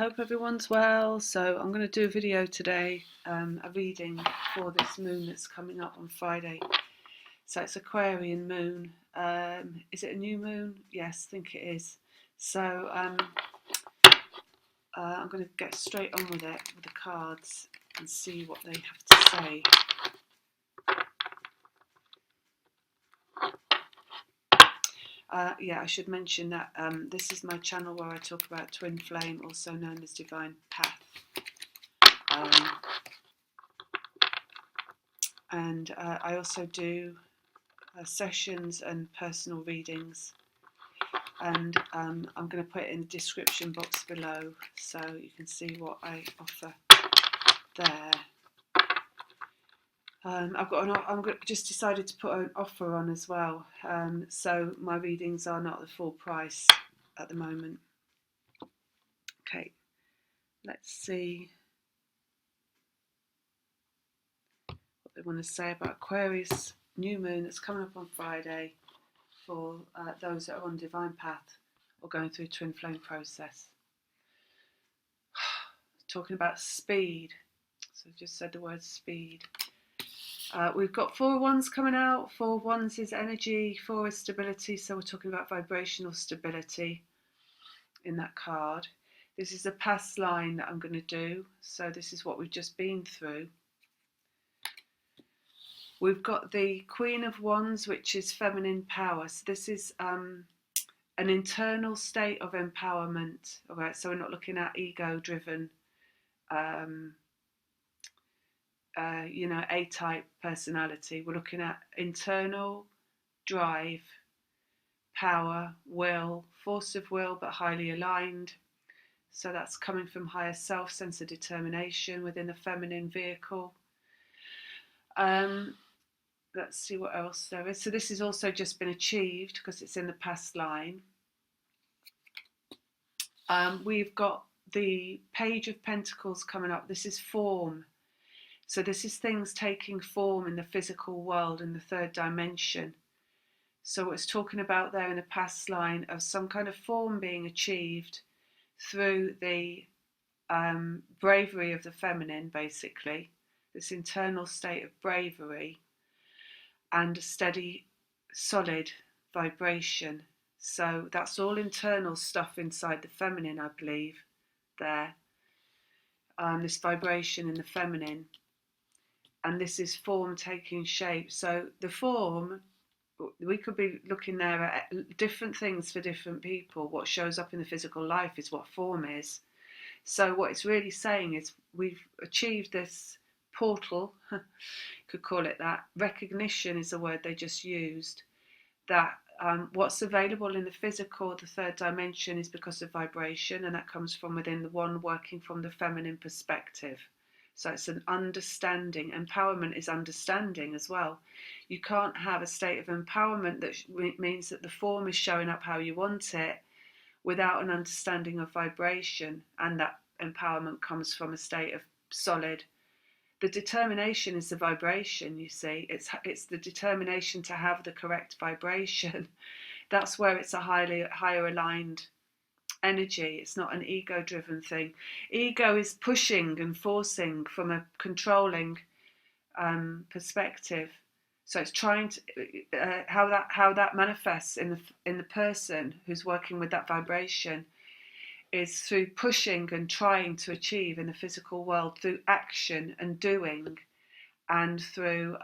hope everyone's well. So I'm going to do a video today, a reading for this moon that's coming up on Friday. So it's Aquarian moon. Is it a new moon? Yes, I think it is. So I'm going to get straight on with it with the cards and see what they have to say. Yeah, I should mention that this is my channel where I talk about twin flame, also known as divine path. And I also do sessions and personal readings, and I'm going to put it in the description box below so you can see what I offer there. I've just decided to put an offer on as well, so my readings are not the full price at the moment. Okay, let's see what they want to say about Aquarius new moon that's coming up on Friday for those that are on divine path or going through twin flame process. Talking about speed, so I just said the word speed. We've got 4 wands coming out. 4 wands is energy, 4 is stability, so we're talking about vibrational stability in that card. This is a past line that I'm going to do, so this is what we've just been through. We've got the Queen of Wands, which is feminine power, so this is an internal state of empowerment. All right, so we're not looking at ego-driven A-type personality. We're looking at internal drive, power, will, force of will, but highly aligned. So that's coming from higher self, sense of determination within a feminine vehicle. Let's see what else there is. So this has also just been achieved because it's in the past line. We've got the Page of Pentacles coming up. This is form. So this is things taking form in the physical world, in the 3rd dimension. So it's talking about there in the past line of some kind of form being achieved through the bravery of the feminine, basically. This internal state of bravery and a steady, solid vibration. So that's all internal stuff inside the feminine, I believe, there. This vibration in the feminine. And this is form taking shape. So the form, we could be looking there at different things for different people. What shows up in the physical life is what form is. So what it's really saying is we've achieved this portal, could call it that. Recognition is a word they just used. That what's available in the physical, the 3rd dimension, is because of vibration, and that comes from within the one working from the feminine perspective. So it's an understanding. Empowerment is understanding as well. You can't have a state of empowerment that means that the form is showing up how you want it without an understanding of vibration, and that empowerment comes from a state of solid. The determination is the vibration, you see. It's the determination to have the correct vibration. That's where it's a higher aligned energy. It's not an ego-driven thing. Ego is pushing and forcing from a controlling perspective. So it's trying to how that manifests in the person who's working with that vibration is through pushing and trying to achieve in the physical world, through action and doing, and through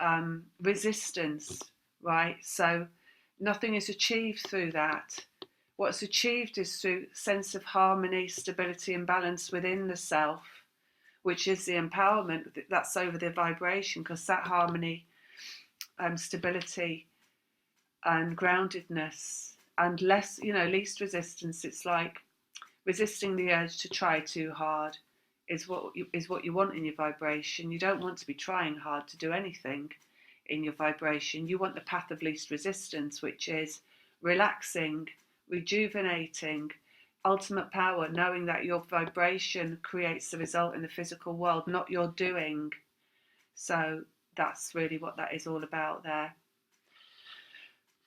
resistance, right? So nothing is achieved through that. What's achieved is through sense of harmony, stability and balance within the self, which is the empowerment. That's over the vibration, because that harmony, stability and groundedness and least resistance. It's like resisting the urge to try too hard is what you want in your vibration. You don't want to be trying hard to do anything in your vibration. You want the path of least resistance, which is relaxing, rejuvenating, ultimate power, knowing that your vibration creates the result in the physical world, not your doing. So that's really what that is all about there.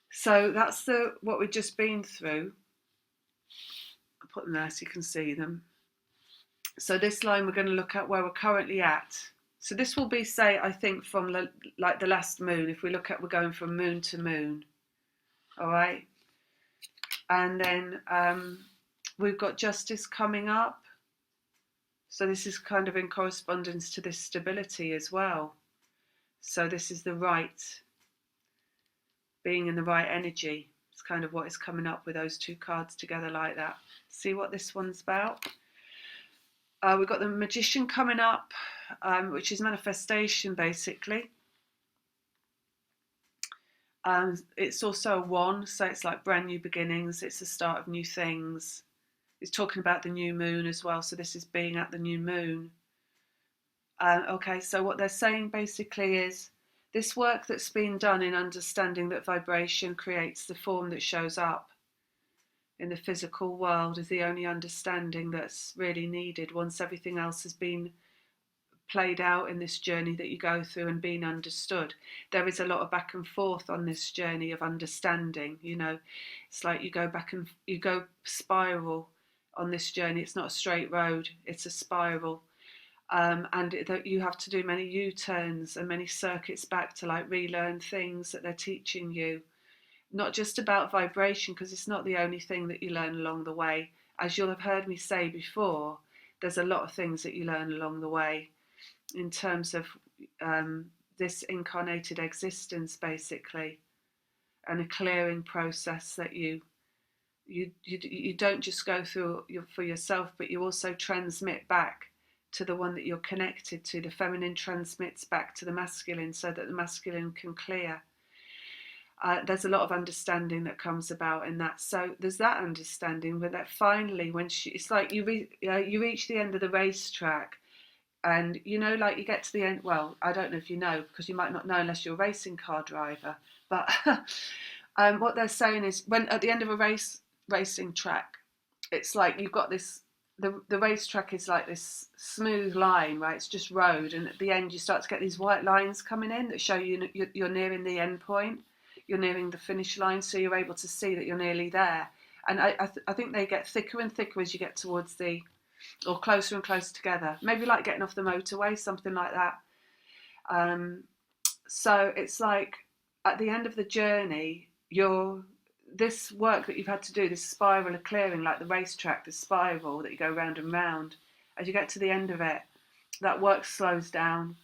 So that's what we've just been through. I'll put them there so you can see them. So this line we're going to look at where we're currently at. So this will be, say, I think from like the last moon. If we look at, we're going from moon to moon. All right. And then we've got justice coming up. So this is kind of in correspondence to this stability as well. So this is the right, being in the right energy. It's kind of what is coming up with those two cards together like that. See what this one's about? We've got the Magician coming up, which is manifestation basically. It's also a one, so it's like brand new beginnings. It's the start of new things. It's talking about the new moon as well. So this is being at the new moon. Okay, so what they're saying basically is this work that's been done in understanding that vibration creates the form that shows up in the physical world is the only understanding that's really needed once everything else has been played out in this journey that you go through and being understood. There is a lot of back and forth on this journey of understanding. You know, it's like you go back and you go spiral on this journey. It's not a straight road, it's a spiral. And you have to do many U-turns and many circuits back to like relearn things that they're teaching you. Not just about vibration, because it's not the only thing that you learn along the way. As you'll have heard me say before, there's a lot of things that you learn along the way in terms of this incarnated existence basically, and a clearing process that you don't just go through for yourself, but you also transmit back to the one that you're connected to. The feminine transmits back to the masculine so that the masculine can clear. There's a lot of understanding that comes about in that. So there's that understanding, but that finally, when it's like you reach the end of the racetrack, and you know, like you get to the end. Well, I don't know if you know, because you might not know unless you're a racing car driver. But what they're saying is, when at the end of a racing track, it's like you've got this. The racetrack is like this smooth line, right? It's just road, and at the end you start to get these white lines coming in that show you're nearing the end point. You're nearing the finish line, so you're able to see that you're nearly there. And I think they get thicker and thicker as you get towards or closer and closer together. Maybe like getting off the motorway, something like that. So it's like at the end of the journey, this work that you've had to do, this spiral of clearing, like the racetrack, the spiral that you go round and round, as you get to the end of it, that work slows down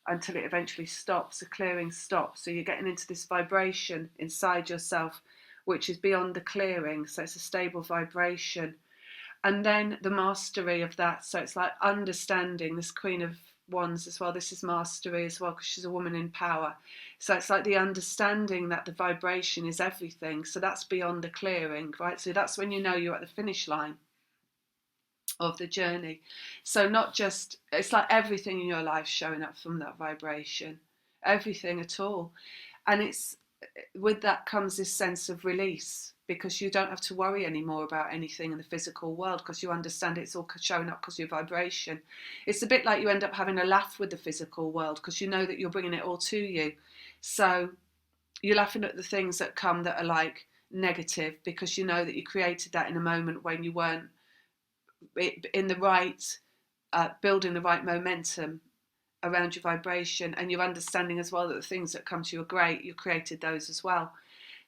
until it eventually stops, the clearing stops. So you're getting into this vibration inside yourself, which is beyond the clearing. So it's a stable vibration. And then the mastery of that. So it's like understanding this Queen of Wands as well. This is mastery as well, because she's a woman in power. So it's like the understanding that the vibration is everything. So that's beyond the clearing, right? So that's when you know you're at the finish line of the journey. So not just, it's like everything in your life showing up from that vibration, everything at all. And it's with that comes this sense of release, because you don't have to worry anymore about anything in the physical world, because you understand it's all showing up because of your vibration. It's a bit like you end up having a laugh with the physical world, because you know that you're bringing it all to you. So you're laughing at the things that come that are like negative, because you know that you created that in a moment when you weren't in the right, building the right momentum around your vibration, and you're understanding as well that the things that come to you are great. You created those as well.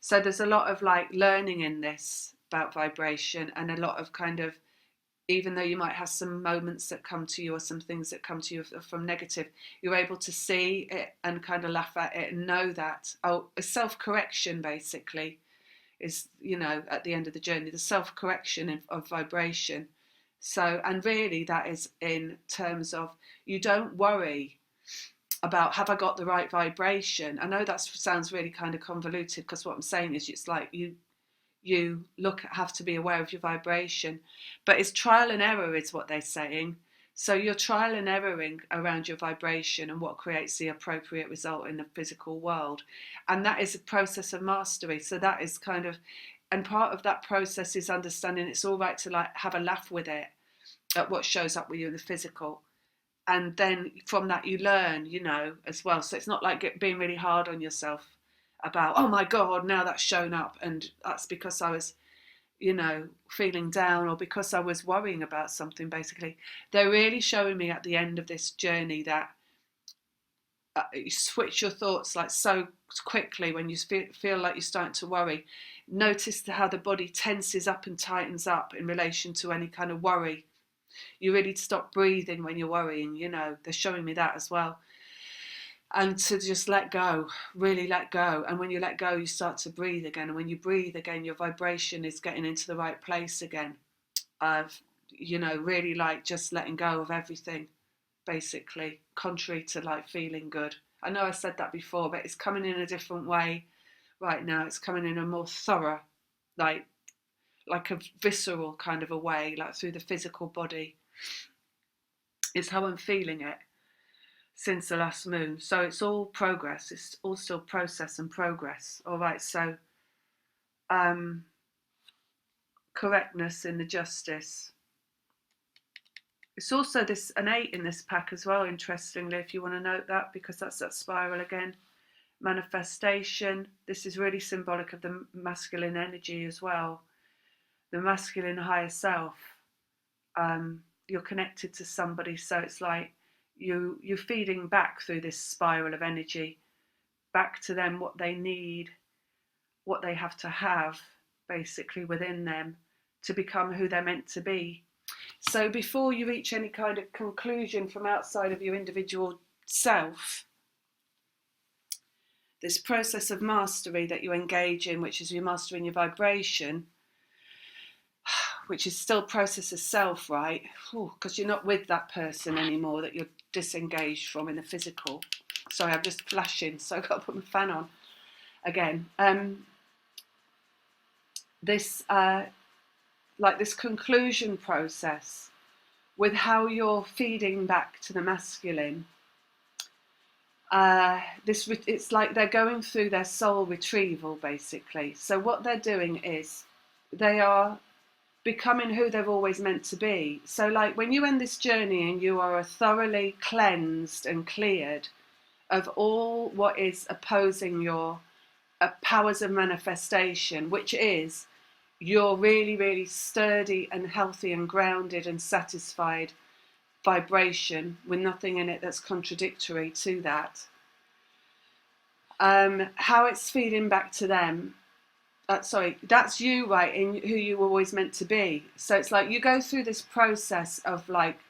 So there's a lot of like learning in this about vibration, and a lot of kind of, even though you might have some moments that come to you or some things that come to you from negative, you're able to see it and kind of laugh at it and know that, a self-correction basically is, at the end of the journey, the self-correction of vibration. So, and really that is in terms of, you don't worry about, have I got the right vibration? I know that sounds really kind of convoluted, because what I'm saying is it's like you have to be aware of your vibration, but it's trial and error is what they're saying. So you're trial and erroring around your vibration and what creates the appropriate result in the physical world. And that is a process of mastery. So that is kind of, and part of that process is understanding it's all right to like have a laugh with it at what shows up with you in the physical. And then from that you learn, as well. So it's not like being really hard on yourself about, oh my God, now that's shown up, and that's because I was, you know, feeling down, or because I was worrying about something, basically. They're really showing me at the end of this journey that you switch your thoughts like so quickly when you feel like you're starting to worry. Notice how the body tenses up and tightens up in relation to any kind of worry. You really stop breathing when you're worrying, you know, they're showing me that as well. And to just let go, really let go. And when you let go, you start to breathe again. And when you breathe again, your vibration is getting into the right place again. You know, really like just letting go of everything, basically, contrary to like feeling good. I know I said that before, but it's coming in a different way right now. It's coming in a more thorough, like a visceral kind of a way, like through the physical body. It's how I'm feeling it since the last moon. So it's all progress. It's all still process and progress. All right. So correctness in the justice. It's also an 8 in this pack as well, interestingly, if you want to note that, because that's that spiral again. Manifestation. This is really symbolic of the masculine energy as well. The masculine higher self. You're connected to somebody, so it's like you're feeding back through this spiral of energy, back to them what they need, what they have to have, basically within them to become who they're meant to be. So before you reach any kind of conclusion from outside of your individual self, this process of mastery that you engage in, which is you mastering your vibration, which is still process of self, right? Because you're not with that person anymore that you're disengaged from in the physical. Sorry, I'm just flashing, so I've got to put my fan on again. This conclusion process with how you're feeding back to the masculine. It's like they're going through their soul retrieval, basically. So what they're doing is they are becoming who they've always meant to be. So like when you end this journey and you are thoroughly cleansed and cleared of all what is opposing your powers of manifestation, which is your really, really sturdy and healthy and grounded and satisfied vibration with nothing in it that's contradictory to that. How it's feeding back to them. That's you, right, in who you were always meant to be. So it's like you go through this process of like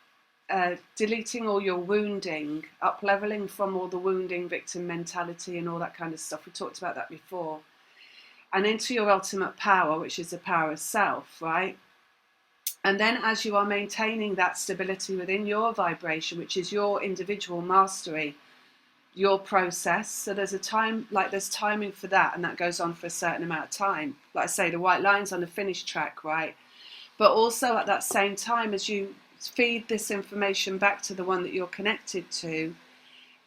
deleting all your wounding, up-leveling from all the wounding, victim mentality and all that kind of stuff. We talked about that before. And into your ultimate power, which is the power of self, right? And then as you are maintaining that stability within your vibration, which is your individual mastery, your process. So there's there's timing for that, and that goes on for a certain amount of time. Like I say, the white line's on the finish track, right? But also at that same time, as you feed this information back to the one that you're connected to,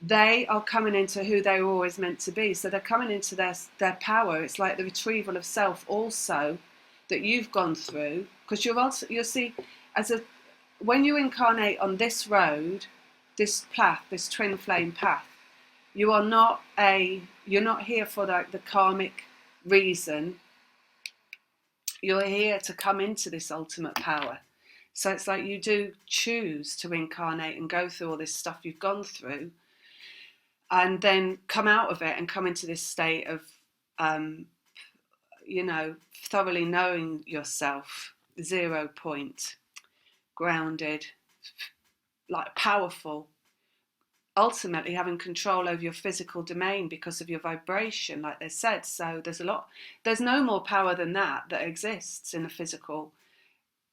they are coming into who they were always meant to be. So they're coming into their power. It's like the retrieval of self also that you've gone through, because you'll see when you incarnate on this road, this path, this twin flame path, you're not here for the karmic reason. You're here to come into this ultimate power. So it's like you do choose to incarnate and go through all this stuff you've gone through, and then come out of it and come into this state of, thoroughly knowing yourself, 0 point, grounded, like powerful, ultimately having control over your physical domain because of your vibration, like they said. So there's no more power than that exists in a physical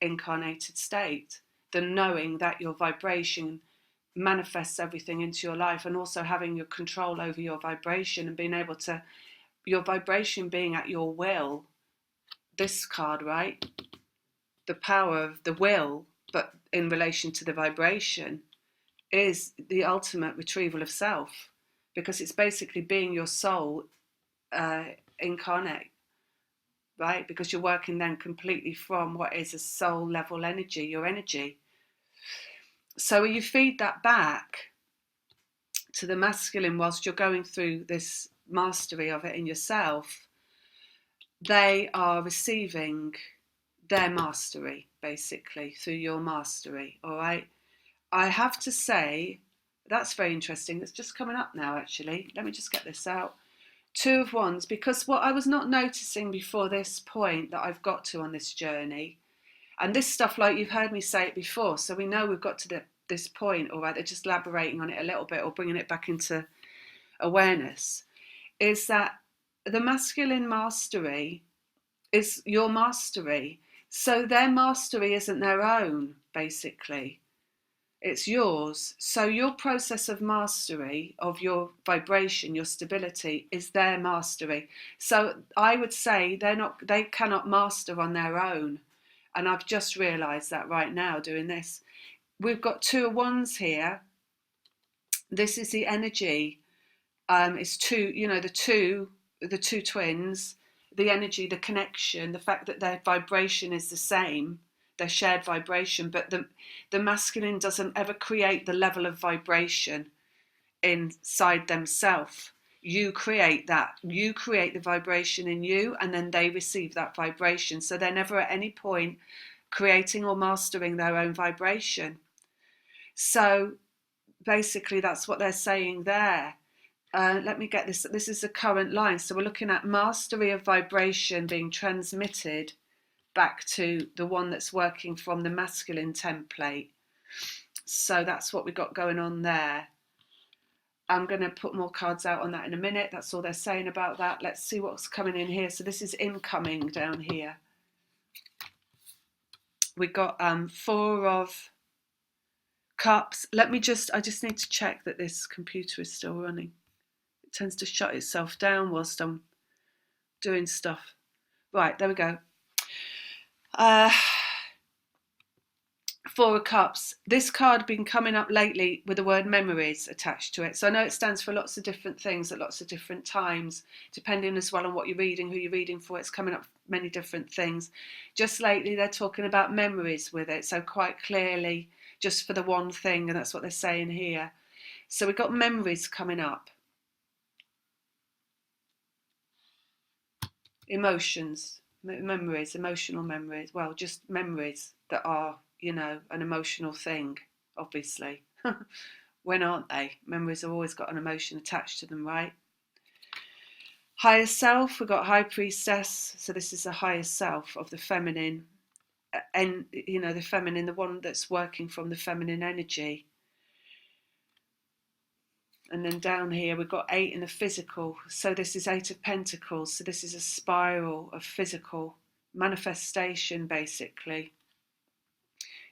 incarnated state than knowing that your vibration manifests everything into your life, and also having your control over your vibration and being able to, your vibration being at your will. This card, right? The power of the will, but in relation to the vibration, is the ultimate retrieval of self, because it's basically being your soul incarnate, right? Because you're working then completely from what is a soul level energy, your energy. So you feed that back to the masculine whilst you're going through this mastery of it in yourself. They are receiving their mastery, basically, through your mastery, all right? I have to say, that's very interesting. It's just coming up now, actually. Let me just get this out. Two of Wands, because what I was not noticing before this point that I've got to on this journey, and this stuff, like you've heard me say it before, so we know we've got to this point, all right, they're just elaborating on it a little bit or bringing it back into awareness, is that the masculine mastery is your mastery. So their mastery isn't their own, basically. It's yours. So your process of mastery of your vibration, your stability, is their mastery. So I would say they cannot master on their own. And I've just realised that right now doing this. We've got two of Wands here. This is the energy. It's two, the two twins, the energy, the connection, the fact that their vibration is the same, their shared vibration, but the masculine doesn't ever create the level of vibration inside themselves. You create that. You create the vibration in you, and then they receive that vibration. So they're never at any point creating or mastering their own vibration. So basically that's what they're saying there. Let me get this. This is the current line. So we're looking at mastery of vibration being transmitted back to the one that's working from the masculine template. So that's what we got going on there. I'm going to put more cards out on that in a minute. That's all they're saying about that. Let's see what's coming in here. So this is incoming down here. We got Four of Cups. I just need to check that this computer is still running. It tends to shut itself down whilst I'm doing stuff. Right, there we go. Four of Cups. This card been coming up lately with the word memories attached to it. So I know it stands for lots of different things at lots of different times, depending as well on what you're reading, who you're reading for. It's coming up many different things. Just lately, they're talking about memories with it. So quite clearly, just for the one thing, and that's what they're saying here. So we've got memories coming up. Emotions, memories, emotional memories. Well, just memories that are, an emotional thing, obviously. When aren't they? Memories have always got an emotion attached to them, right? Higher self, we've got High Priestess. So this is the higher self of the feminine. And, the feminine, the one that's working from the feminine energy. And then down here, we've got 8 in the physical. So this is 8 of Pentacles. So this is a spiral of physical manifestation, basically.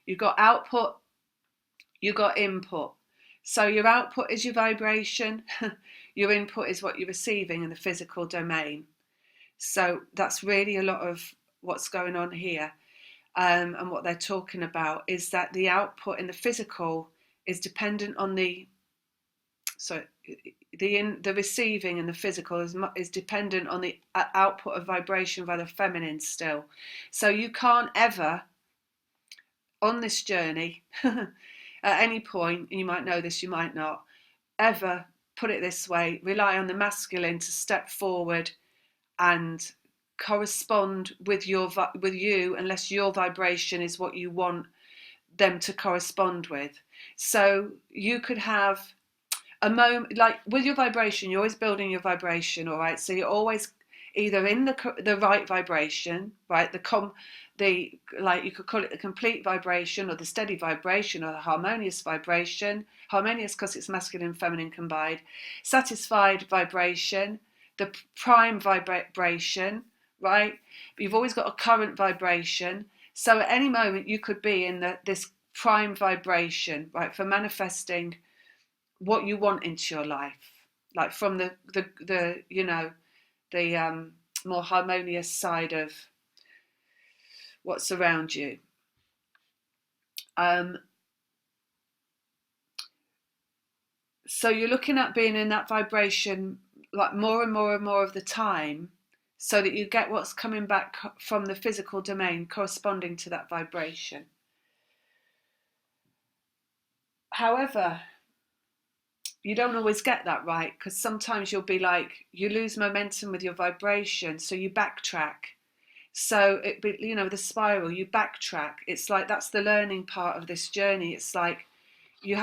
You've got output, you've got input. So your output is your vibration. Your input is what you're receiving in the physical domain. So that's really a lot of what's going on here. And what they're talking about is that the output in the physical is dependent on the receiving in the physical is dependent on the output of vibration by the feminine still. So you can't ever, on this journey, at any point, and you might know this, you might not, ever, put it this way, rely on the masculine to step forward and correspond with you unless your vibration is what you want them to correspond with. So you could have a moment, like with your vibration, you're always building your vibration, all right? So you're always either in the right vibration, right? Like you could call it the complete vibration or the steady vibration or the harmonious vibration. Harmonious because it's masculine and feminine combined. Satisfied vibration, the prime vibration, right? But you've always got a current vibration. So at any moment you could be in this prime vibration, right? For manifesting what you want into your life, like from the more harmonious side of what's around you. So you're looking at being in that vibration like more and more and more of the time, so that you get what's coming back from the physical domain corresponding to that vibration. However, you don't always get that right, because sometimes you'll be like, you lose momentum with your vibration, so you backtrack. So the spiral, you backtrack. It's like that's the learning part of this journey. It's like you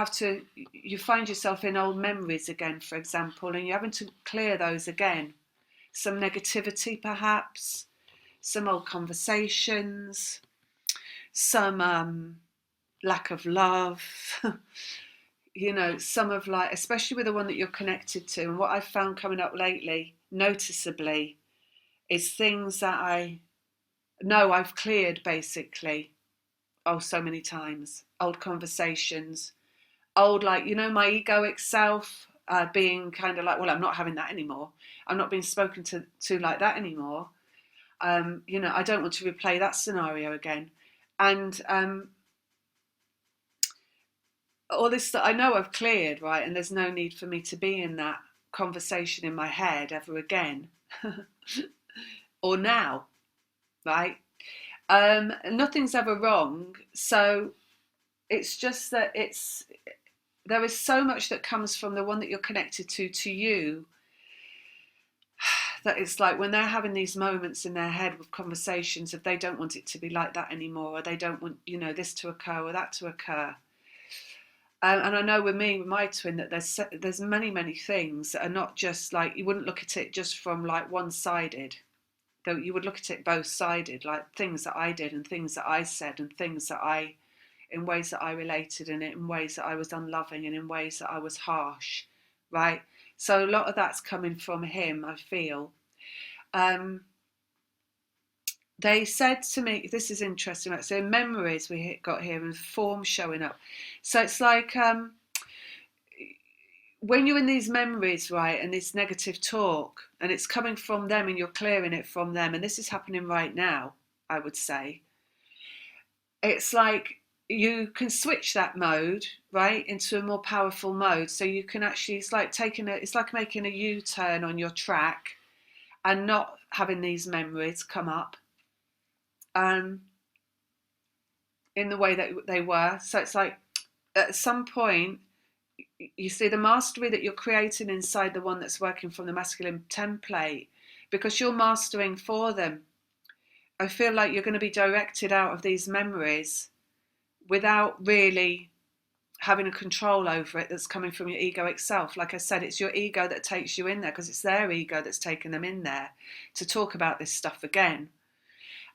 find yourself in old memories again, for example, and you're having to clear those again. Some negativity, perhaps, some old conversations, some lack of love, some of like, especially with the one that you're connected to. And what I've found coming up lately, noticeably, is things that I know I've cleared basically. Oh, so many times. Old conversations, old, like, my egoic self being kind of like, well, I'm not having that anymore. I'm not being spoken to like that anymore. I don't want to replay that scenario again. And all this that I know I've cleared, right? And there's no need for me to be in that conversation in my head ever again. Or now, right? Nothing's ever wrong. So it's just that there is so much that comes from the one that you're connected to you, that it's like when they're having these moments in their head with conversations, if they don't want it to be like that anymore, or they don't want, this to occur or that to occur. And I know with me, with my twin, that there's many, many things that are not just like, you wouldn't look at it just from like one-sided, though you would look at it both-sided, like things that I did and things that I said and things that in ways that I related and in ways that I was unloving and in ways that I was harsh, right? So a lot of that's coming from him, I feel. They said to me, this is interesting, so memories we got here and form showing up. So it's like when you're in these memories, right, and this negative talk, and it's coming from them and you're clearing it from them, and this is happening right now, I would say. It's like you can switch that mode, right, into a more powerful mode. So you can actually, it's like making a U-turn on your track and not having these memories come up in the way that they were. So it's like at some point, you see the mastery that you're creating inside the one that's working from the masculine template, because you're mastering for them. I feel like you're going to be directed out of these memories without really having a control over it that's coming from your egoic self. Like I said, it's your ego that takes you in there because it's their ego that's taken them in there to talk about this stuff again.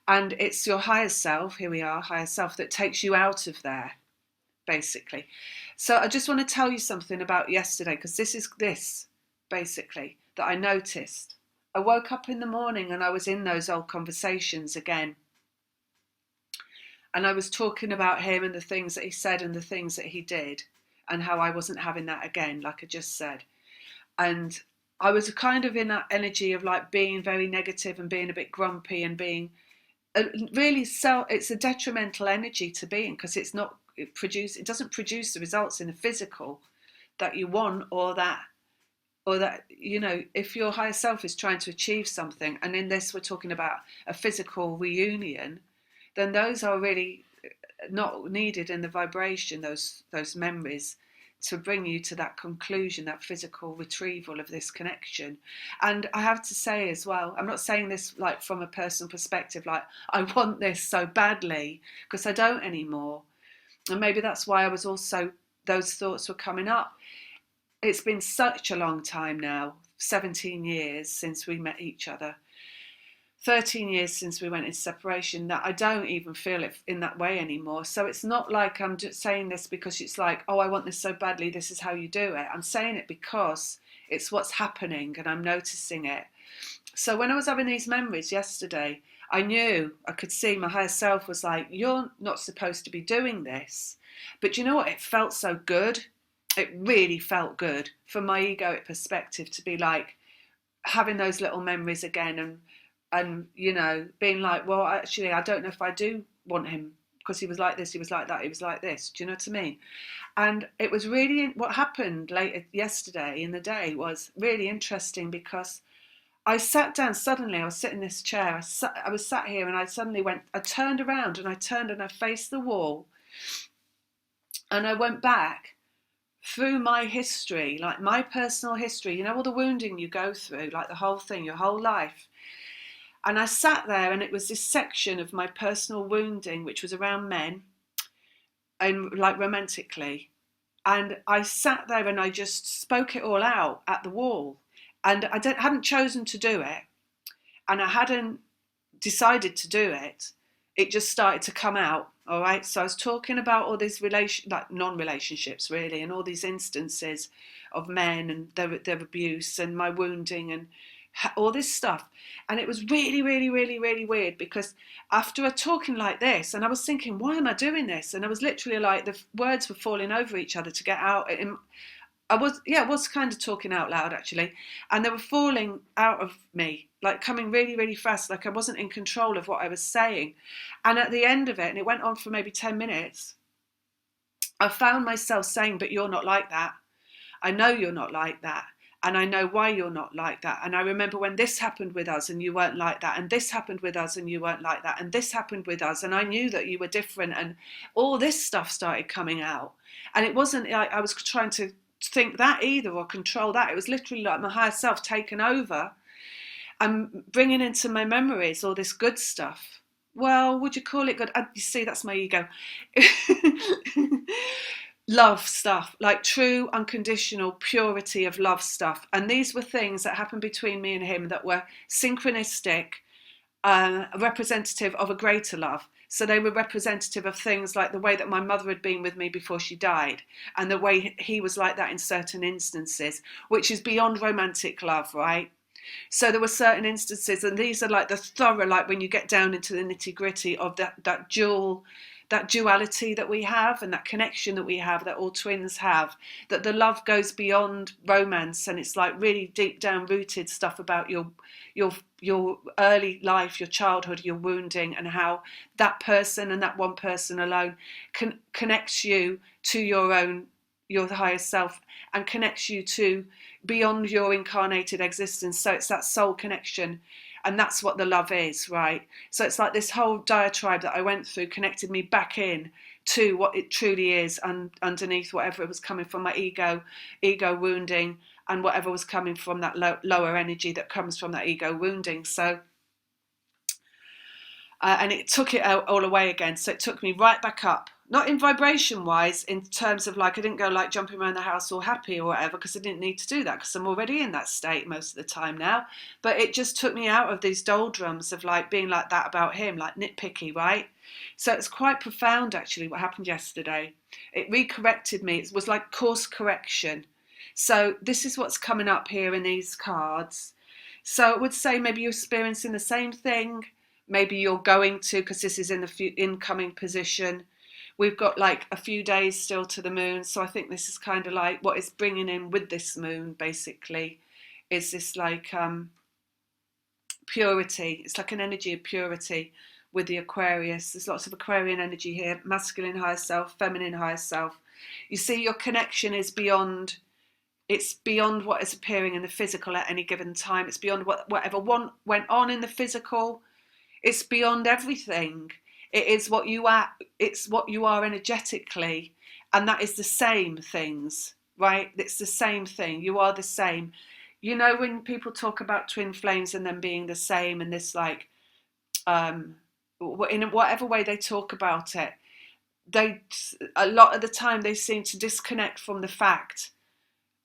And it's your higher self, here we are, higher self, that takes you out of there, basically. So I just want to tell you something about yesterday, because this is basically, that I noticed. I woke up in the morning and I was in those old conversations again. And I was talking about him and the things that he said and the things that he did and how I wasn't having that again, like I just said. And I was kind of in that energy of like being very negative and being a bit grumpy and being really it's a detrimental energy to be in, because it doesn't produce the results in the physical that you want, or that if your higher self is trying to achieve something, and in this we're talking about a physical reunion, then those are really not needed in the vibration, those memories, to bring you to that conclusion, that physical retrieval of this connection. And I have to say as well, I'm not saying this like from a personal perspective, like I want this so badly, because I don't anymore. And maybe that's why those thoughts were coming up. It's been such a long time now, 17 years since we met each other, 13 years since we went into separation, that I don't even feel it in that way anymore. So it's not like I'm just saying this because it's like, oh, I want this so badly, this is how you do it. I'm saying it because it's what's happening and I'm noticing it. So when I was having these memories yesterday, I knew, I could see my higher self was like, you're not supposed to be doing this. But you know what? It felt so good. It really felt good from my egoic perspective to be like having those little memories again and being like, well, actually, I don't know if I do want him, because he was like this, he was like that, he was like this. Do you know what I mean? And it was really, what happened later yesterday in the day was really interesting, because I sat down suddenly. I was sitting in this chair. I was sat here and I suddenly I turned around and I faced the wall, and I went back through my history, like my personal history, all the wounding you go through, like the whole thing, your whole life. And I sat there, and it was this section of my personal wounding, which was around men, and like romantically. And I sat there and I just spoke it all out at the wall. And I hadn't chosen to do it, and I hadn't decided to do it. It just started to come out. All right. So I was talking about all these like non-relationships really, and all these instances of men and their abuse and my wounding and all this stuff. And it was really, really, really, really weird, because after a talking like this, and I was thinking, why am I doing this? And I was literally like, the words were falling over each other to get out. I was kind of talking out loud actually, and they were falling out of me, like coming really, really fast, like I wasn't in control of what I was saying. And at the end of it, and it went on for maybe 10 minutes, I found myself saying, but you're not like that. I know you're not like that. And I know why you're not like that. And I remember when this happened with us and you weren't like that. And this happened with us and you weren't like that. And this happened with us. And I knew that you were different. And all this stuff started coming out. And it wasn't like I was trying to think that either or control that. It was literally like my higher self taken over and bringing into my memories all this good stuff. Well, would you call it good? You see, that's my ego. Love stuff, like true unconditional purity of love stuff. And these were things that happened between me and him that were synchronistic, representative of a greater love. So they were representative of things like the way that my mother had been with me before she died, and the way he was like that in certain instances, which is beyond romantic love, right? So there were certain instances, and these are like the thorough, like when you get down into the nitty gritty of that duality that we have, and that connection that we have, that all twins have, that the love goes beyond romance, and it's like really deep down rooted stuff about your early life, your childhood, your wounding, and how that person and that one person alone connects you to your higher self, and connects you to beyond your incarnated existence. So it's that soul connection. And that's what the love is, right? So it's like this whole diatribe that I went through connected me back in to what it truly is, and underneath whatever was coming from my ego wounding, and whatever was coming from that lower energy that comes from that ego wounding. So, and it took it out all away again. So it took me right back up. Not in vibration wise, in terms of like, I didn't go like jumping around the house all happy or whatever, because I didn't need to do that, because I'm already in that state most of the time now. But it just took me out of these doldrums of like being like that about him, like nitpicky, right? So it's quite profound actually what happened yesterday. It recorrected me. It was like course correction. So this is what's coming up here in these cards. So I would say maybe you're experiencing the same thing. Maybe you're going to, because this is in the incoming position. We've got like a few days still to the moon. So I think this is kind of like what it's bringing in with this moon, basically, is this like purity. It's like an energy of purity with the Aquarius. There's lots of Aquarian energy here, masculine higher self, feminine higher self. You see, your connection is beyond, it's beyond what is appearing in the physical at any given time. It's beyond whatever went on in the physical. It's beyond everything. It is what you are. It's what you are energetically, and that is the same things, right? It's the same thing. You are the same. You know, when people talk about twin flames and them being the same, and this like, in whatever way they talk about it, a lot of the time they seem to disconnect from the fact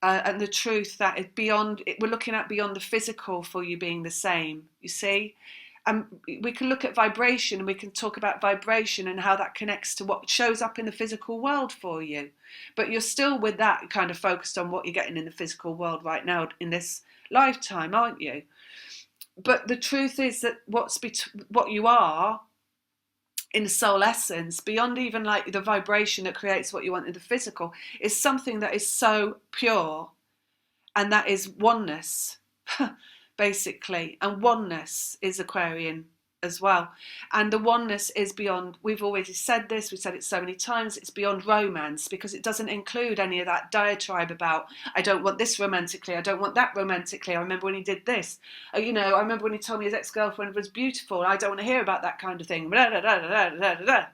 and the truth that is beyond. We're looking at beyond the physical for you being the same. You see. We can look at vibration, and we can talk about vibration and how that connects to what shows up in the physical world for you. But you're still with that kind of focused on what you're getting in the physical world right now in this lifetime, aren't you? But the truth is that what you are in the soul essence, beyond even like the vibration that creates what you want in the physical, is something that is so pure, and that is oneness. Basically, and oneness is Aquarian as well, and the oneness is beyond, we've already said this, we've said it so many times, it's beyond romance, because it doesn't include any of that diatribe about I don't want this romantically, I don't want that romantically, I remember when he did this, I remember when he told me his ex-girlfriend was beautiful, I don't want to hear about that kind of thing, blah, blah, blah, blah, blah, blah.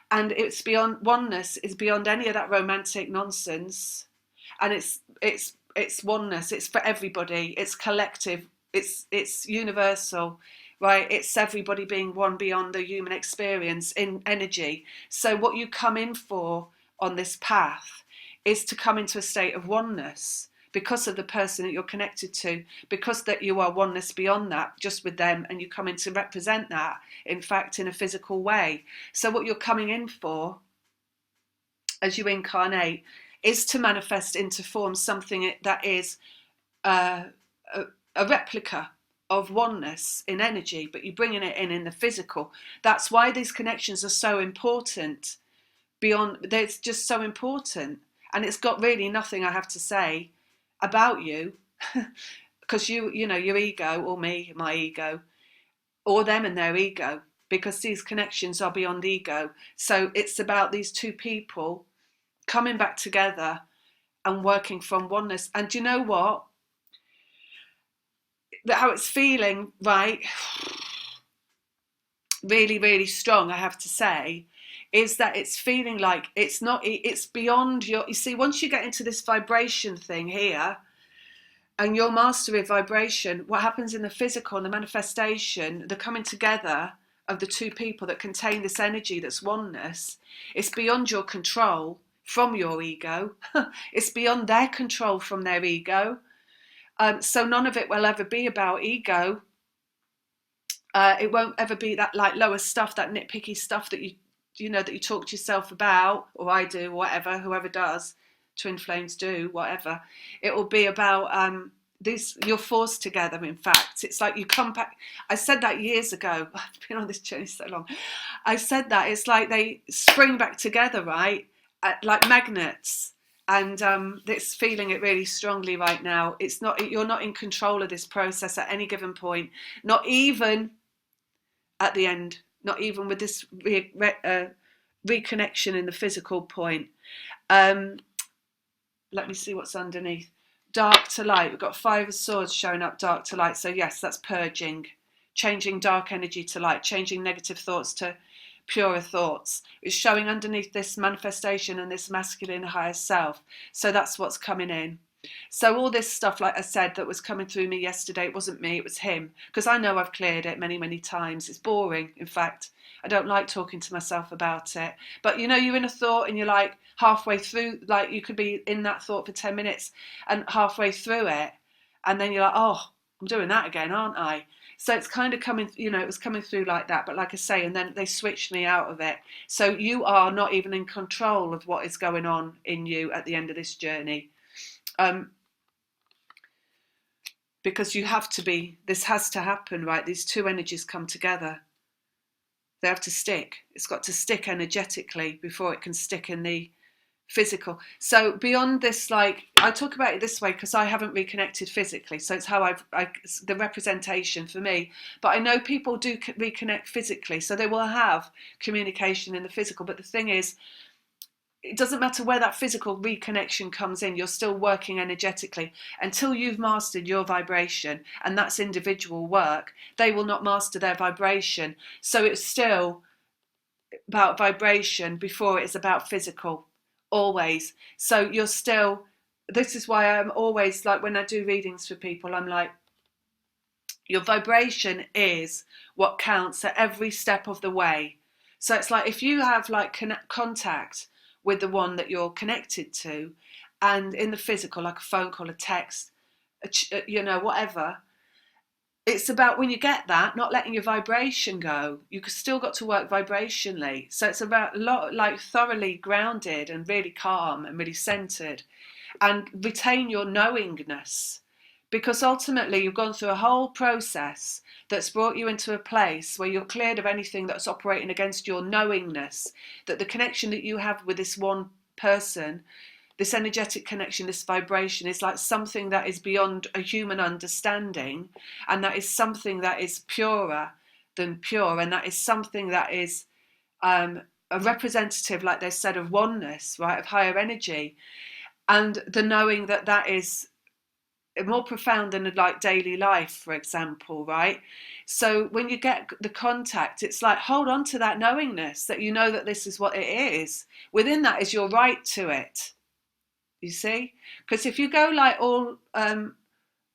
And it's beyond, oneness is beyond any of that romantic nonsense, and it's oneness. It's for everybody. It's collective. It's universal. right? It's everybody being one beyond the human experience in energy. So what you come in for on this path is to come into a state of oneness because of the person that you're connected to, because that you are oneness beyond that, just with them, and you come in to represent that, in fact, in a physical way. So what you're coming in for as you incarnate is to manifest into form something that is a replica of oneness in energy, but you're bringing it in the physical. That's why these connections are so important. It's just so important, and it's got really nothing I have to say about you, because you know, your ego, or me, my ego, or them and their ego, because these connections are beyond ego. So it's about these two people coming back together and working from oneness. And do you know what? How it's feeling, right? Really, really strong, I have to say, is that it's feeling like it's beyond you see, once you get into this vibration thing here, and your mastery of vibration, what happens in the physical and the manifestation, the coming together of the two people that contain this energy that's oneness, it's beyond your control from your ego. It's beyond their control from their ego. So none of it will ever be about ego. It won't ever be that like lower stuff, that nitpicky stuff that you know that you talk to yourself about, or I do, or whatever, whoever does, twin flames do, whatever. It will be about this. You're forced together. In fact, it's like you come back. I said that years ago. I've been on this journey so long. I said that it's like they spring back together, right? Like magnets. And it's feeling it really strongly right now. It's not, you're not in control of this process at any given point, not even at the end, not even with this reconnection in the physical point. Let me see what's underneath. Dark to light. We've got 5 of swords showing up, dark to light. So yes, that's purging, changing dark energy to light, changing negative thoughts to purer thoughts. It's showing underneath this manifestation and this masculine higher self. So that's what's coming in. So all this stuff, like I said, that was coming through me yesterday, it wasn't me, it was him. Because I know I've cleared it many, many times. It's boring, in fact. I don't like talking to myself about it. But you know, you're in a thought and you're like halfway through, like you could be in that thought for 10 minutes and halfway through it. And then you're like, oh, I'm doing that again, aren't I? So it's kind of coming, you know, it was coming through like that. But like I say, and then they switched me out of it. So you are not even in control of what is going on in you at the end of this journey. Because you have to be, this has to happen, right? These two energies come together. They have to stick. It's got to stick energetically before it can stick in the physical. So beyond this, like, I talk about it this way because I haven't reconnected physically. So it's how the representation for me. But I know people do reconnect physically. So they will have communication in the physical. But the thing is, it doesn't matter where that physical reconnection comes in, you're still working energetically. Until you've mastered your vibration, and that's individual work, they will not master their vibration. So it's still about vibration before it's about physical, always. So you're still, this is why I'm always like, when I do readings for people, I'm like, your vibration is what counts at every step of the way. So it's like, if you have like contact with the one that you're connected to, and in the physical, like a phone call, a text, you know, whatever, it's about when you get that, not letting your vibration go. You still got to work vibrationally. So it's about a lot, like thoroughly grounded and really calm and really centered, and retain your knowingness. Because ultimately you've gone through a whole process that's brought you into a place where you're cleared of anything that's operating against your knowingness, that the connection that you have with this one person, this energetic connection, this vibration, is like something that is beyond a human understanding, and that is something that is purer than pure, and that is something that is a representative, like they said, of oneness, right, of higher energy. And the knowing that that is more profound than like daily life, for example, right? So when you get the contact, it's like, hold on to that knowingness, that you know that this is what it is. Within that is your right to it, you see? Because if you go like all, oh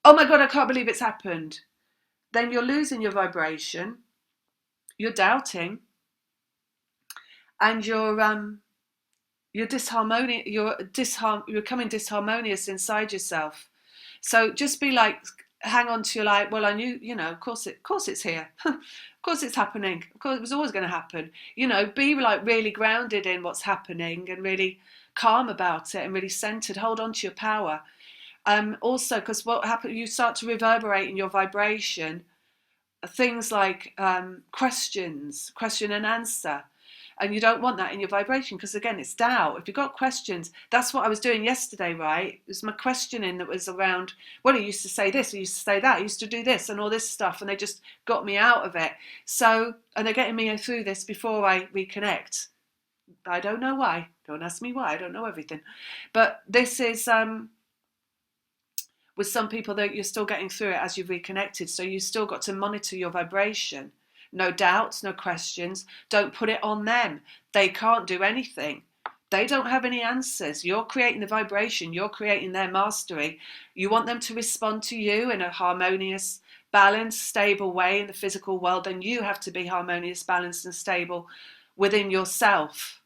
my God, I can't believe it's happened, then you're losing your vibration, you're doubting, and you're disharmonious. You're becoming disharmonious inside yourself. So just be like, hang on to your like, well, I knew, of course it's here. Of course it's happening. Of course it was always going to happen. Be like really grounded in what's happening and really calm about it and really centered. Hold on to your power. Also, because what happens, you start to reverberate in your vibration, things like question and answer. And you don't want that in your vibration because, again, it's doubt. If you've got questions, that's what I was doing yesterday, right? It was my questioning that was around, well, he used to say this, he used to say that, he used to do this and all this stuff, and they just got me out of it. So, and they're getting me through this before I reconnect. I don't know why. Don't ask me why. I don't know everything. But this is... with some people, that you're still getting through it as you've reconnected. So you still got to monitor your vibration. No doubts, no questions. Don't put it on them. They can't do anything. They don't have any answers. You're creating the vibration. You're creating their mastery. You want them to respond to you in a harmonious, balanced, stable way in the physical world. Then you have to be harmonious, balanced and stable within yourself.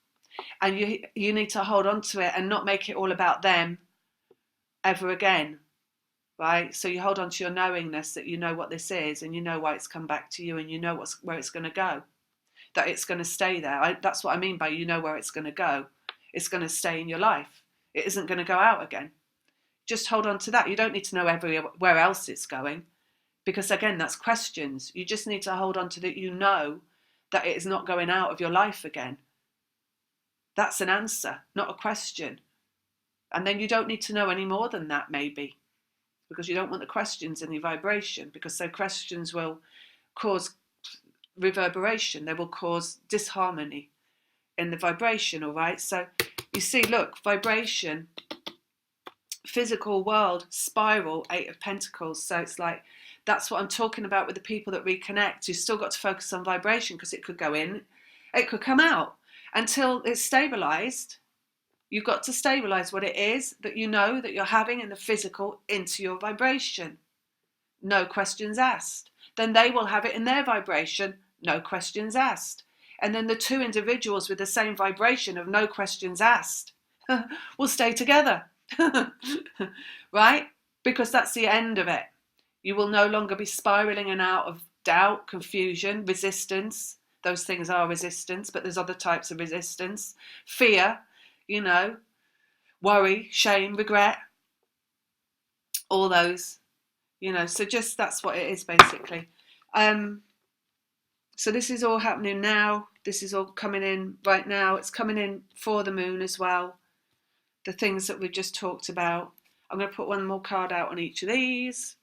And you need to hold on to it and not make it all about them ever again. Right, so you hold on to your knowingness that you know what this is, and you know why it's come back to you, and you know where it's going to go, that it's going to stay there. That's what I mean by you know where it's going to go. It's going to stay in your life. It isn't going to go out again. Just hold on to that. You don't need to know everywhere else it's going, because again, that's questions. You just need to hold on to that. You know that it is not going out of your life again. That's an answer, not a question. And then you don't need to know any more than that, maybe. Because you don't want the questions in the vibration, because those questions will cause reverberation. They will cause disharmony in the vibration, all right? So you see, look, vibration, physical world, spiral, 8 of Pentacles. So it's like, that's what I'm talking about with the people that reconnect. You've still got to focus on vibration, because it could go in, it could come out until it's stabilized. You've got to stabilize what it is that you know that you're having in the physical into your vibration. No questions asked. Then they will have it in their vibration. No questions asked. And then the two individuals with the same vibration of no questions asked will stay together. Right? Because that's the end of it. You will no longer be spiraling in and out of doubt, confusion, resistance. Those things are resistance, but there's other types of resistance. Fear. Worry, shame, regret, all those, so just that's what it is basically. So this is all happening now. This is all coming in right now. It's coming in for the moon as well. The things that we just talked about. I'm going to put one more card out on each of these.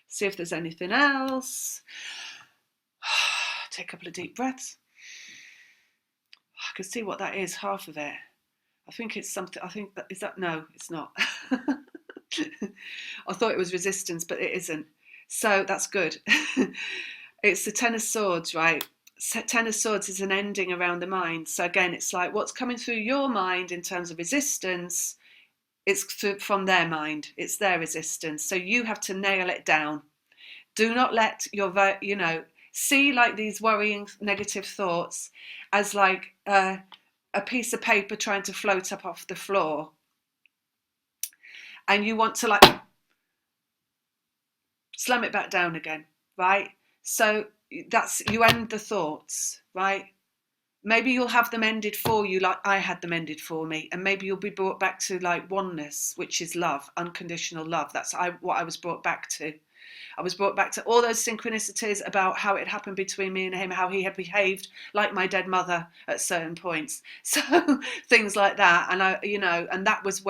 See if there's anything else. Take a couple of deep breaths. I can see what that is, half of it. I think it's something, no, it's not. I thought it was resistance, but it isn't. So that's good. It's the Ten of Swords, right? Ten of Swords is an ending around the mind. So again, it's like what's coming through your mind in terms of resistance, it's from their mind. It's their resistance. So you have to nail it down. Do not let your, see like these worrying negative thoughts as like, a piece of paper trying to float up off the floor, and you want to like slam it back down again, right? So that's, you end the thoughts, right? Maybe you'll have them ended for you like I had them ended for me, and maybe you'll be brought back to like oneness, which is love, unconditional love. That's what I was brought back to. I was brought back to all those synchronicities about how it happened between me and him, how he had behaved like my dead mother at certain points. So things like that. And and that was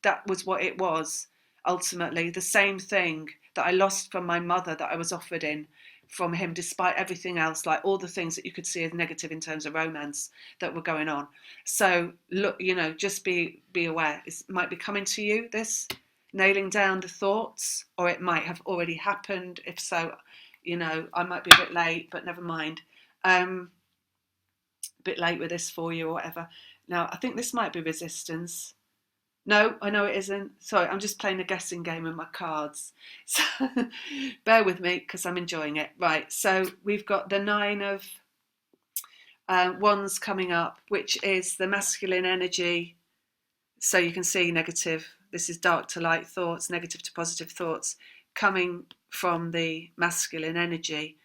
that was what it was ultimately. The same thing that I lost from my mother that I was offered in from him, despite everything else, like all the things that you could see as negative in terms of romance that were going on. So look, just be aware. It might be coming to you, this. Nailing down the thoughts, or it might have already happened. If so, I might be a bit late, but never mind. A bit late with this for you or whatever. Now, I think this might be resistance. No, I know it isn't. Sorry, I'm just playing a guessing game with my cards. So bear with me because I'm enjoying it. Right, so we've got the nine of wands coming up, which is the masculine energy. So you can see negative. This is dark to light thoughts, negative to positive thoughts coming from the masculine energy.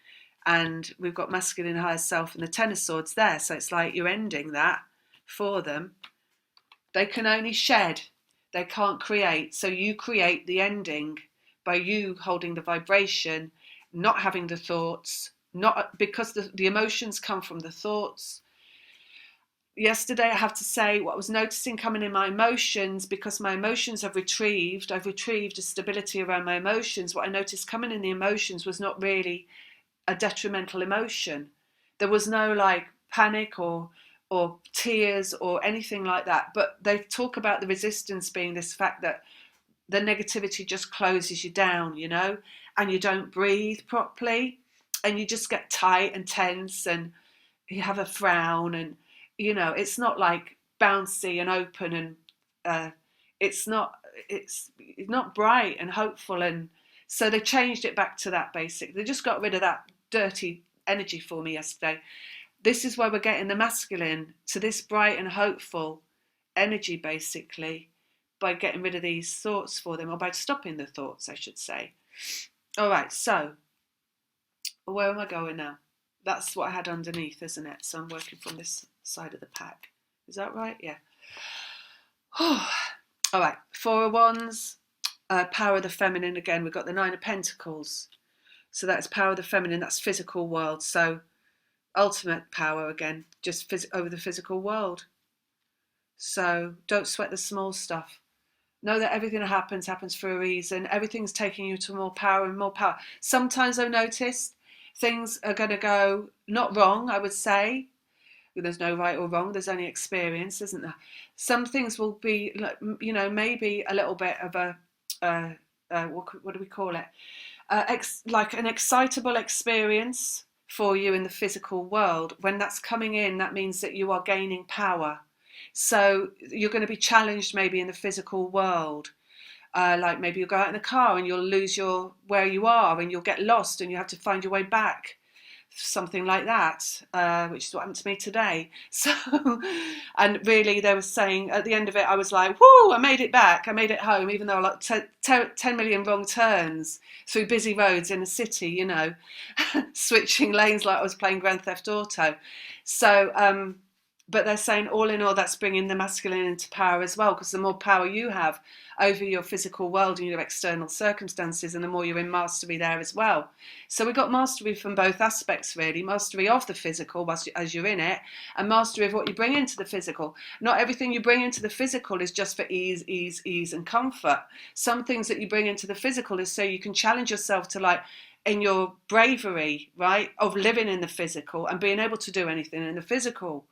And we've got masculine higher self and the Ten of Swords there. So it's like you're ending that for them. They can only shed, they can't create. So you create the ending by you holding the vibration, not having the thoughts, not because the emotions come from the thoughts. Yesterday, I have to say, what I was noticing coming in my emotions, because my emotions I've retrieved a stability around my emotions. What I noticed coming in the emotions was not really a detrimental emotion. There was no like panic or tears or anything like that. But they talk about the resistance being this fact that the negativity just closes you down, you know, and you don't breathe properly, and you just get tight and tense, and you have a frown, and you know, it's not like bouncy and open, and uh, it's not it's not bright and hopeful. And so they changed it back to that basic. They just got rid of that dirty energy for me yesterday. This is where we're getting the masculine to this bright and hopeful energy, basically, by getting rid of these thoughts for them, or by stopping the thoughts, I should say. All right, so where am I going now? That's what I had underneath, isn't it? So I'm working from this side of the pack. Is that right? Yeah. All right, Four of Wands, power of the feminine again. We've got the Nine of Pentacles. So that's power of the feminine, that's physical world. So ultimate power again, just over the physical world. So don't sweat the small stuff. Know that everything that happens for a reason. Everything's taking you to more power and more power. Sometimes I've noticed things are going to go not wrong, I would say. There's no right or wrong. There's only experience, isn't there? Some things will be, you know, maybe a little bit of what do we call it? Like an excitable experience for you in the physical world. When that's coming in, that means that you are gaining power. So you're going to be challenged maybe in the physical world. Like maybe you'll go out in a car and you'll lose your where you are, and you'll get lost and you have to find your way back. Something like that, which is what happened to me today. So, and really they were saying at the end of it, I was like, whoo, I made it back. I made it home, even though I like 10 million wrong turns through busy roads in a city, you know, switching lanes like I was playing Grand Theft Auto. So, but they're saying all in all, that's bringing the masculine into power as well, because the more power you have over your physical world and your external circumstances, and the more you're in mastery there as well. So we've got mastery from both aspects, really. Mastery of the physical as you're in it, and mastery of what you bring into the physical. Not everything you bring into the physical is just for ease and comfort. Some things that you bring into the physical is so you can challenge yourself to, like, in your bravery, right, of living in the physical and being able to do anything in the physical.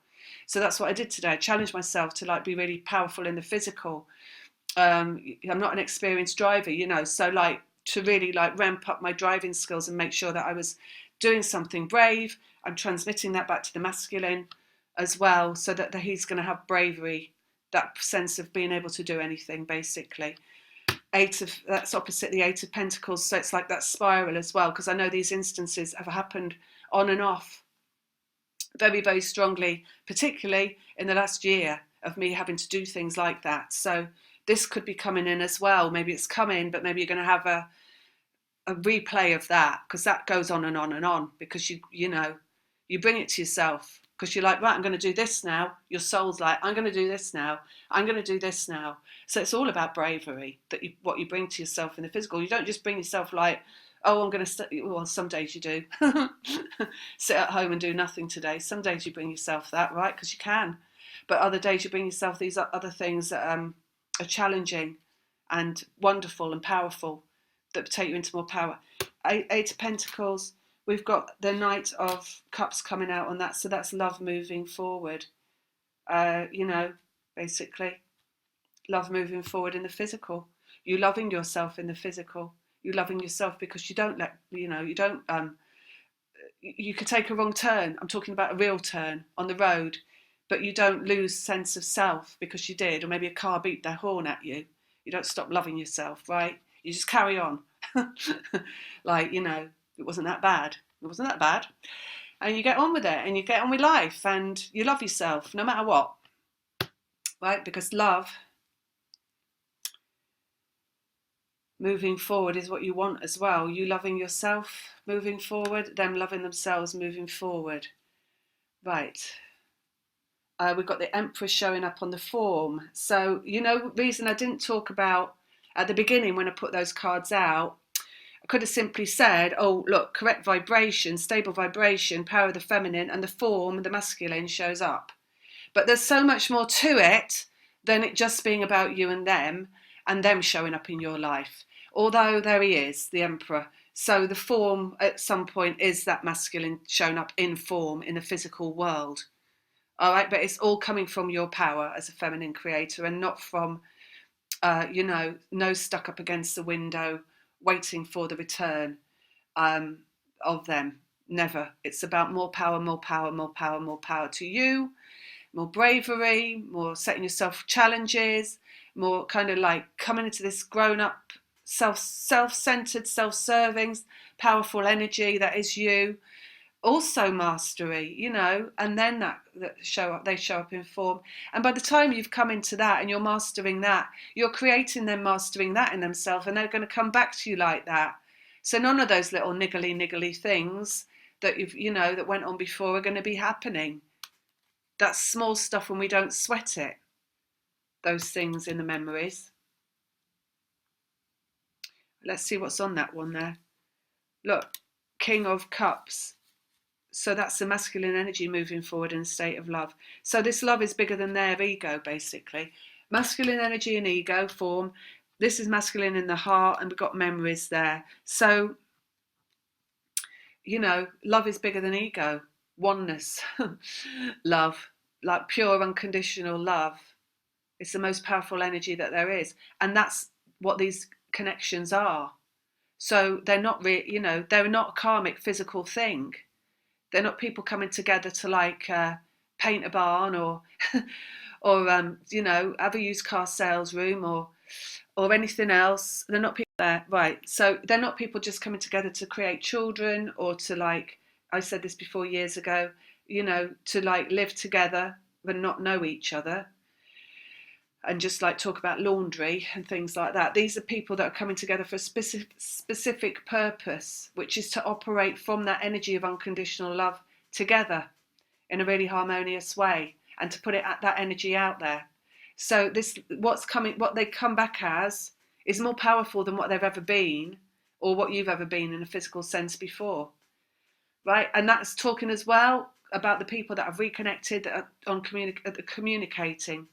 So that's what I did today. I challenged myself to, like, be really powerful in the physical. I'm not an experienced driver, you know, so, like, to really, like, ramp up my driving skills and make sure that I was doing something brave. I'm transmitting that back to the masculine as well, so that he's going to have bravery, that sense of being able to do anything, basically. That's opposite the Eight of Pentacles, so it's like that spiral as well, because I know these instances have happened on and off very, very strongly, particularly in the last year, of me having to do things like that. So this could be coming in as well. Maybe it's coming, but maybe you're going to have a replay of that, because that goes on and on and on, because you know, you bring it to yourself, because you're like, right, I'm going to do this now. Your soul's like, I'm going to do this now. I'm going to do this now. So it's all about bravery, what you bring to yourself in the physical. You don't just bring yourself like, oh, I'm going to well, some days you do. Sit at home and do nothing today. Some days you bring yourself that, right, because you can. But other days you bring yourself these other things that are challenging and wonderful and powerful, that take you into more power. Eight of Pentacles, we've got the Knight of Cups coming out on that, so that's love moving forward. You know, basically, love moving forward in the physical. You loving yourself in the physical. You loving yourself because you don't you could take a wrong turn. I'm talking about a real turn on the road. but you don't lose sense of self because you did, or maybe a car beeped their horn at you. You don't stop loving yourself, right? You just carry on. Like, you know, it wasn't that bad. It wasn't that bad. And you get on with it, and you get on with life, and you love yourself no matter what, right? Because love moving forward is what you want as well. You loving yourself moving forward, them loving themselves moving forward. Right. We've got the Emperor showing up on the form. So, you know, reason I didn't talk about at the beginning when I put those cards out, I could have simply said, oh, look, correct vibration, stable vibration, power of the feminine, and the form, the masculine, shows up. But there's so much more to it than it just being about you and them showing up in your life. Although there he is, the Emperor. So the form at some point is that masculine showing up in form in the physical world. All right, but it's all coming from your power as a feminine creator, and not from, you know, nose stuck up against the window, waiting for the return of them. Never. It's about more power, more power, more power, more power to you, more bravery, more setting yourself challenges, more kind of like coming into this grown-up, self-centered, self-serving, powerful energy that is you. Also mastery, you know, and then they show up in form. And by the time you've come into that and you're mastering that, you're creating them mastering that in themselves, and they're going to come back to you like that. So none of those little niggly things that that went on before are going to be happening. That's small stuff when we don't sweat it, those things in the memories. Let's see what's on that one there. Look, King of Cups. So that's the masculine energy moving forward in a state of love. So this love is bigger than their ego, basically. Masculine energy and ego form. This is masculine in the heart, and we've got memories there. So, you know, love is bigger than ego. Oneness. Love. Like pure, unconditional love. It's the most powerful energy that there is. And that's what these connections are. So they're not they're not a karmic physical thing. They're not people coming together to like paint a barn or have a used car sales room or anything else. They're not people there, right? So they're not people just coming together to create children or to, like I said this before years ago, to like live together but not know each other and just like talk about laundry and things like that. These are people that are coming together for a specific purpose, which is to operate from that energy of unconditional love together in a really harmonious way, and to put that energy out there. So what they come back as is more powerful than what they've ever been or what you've ever been in a physical sense before, right? And that's talking as well about the people that have reconnected, that are communicating.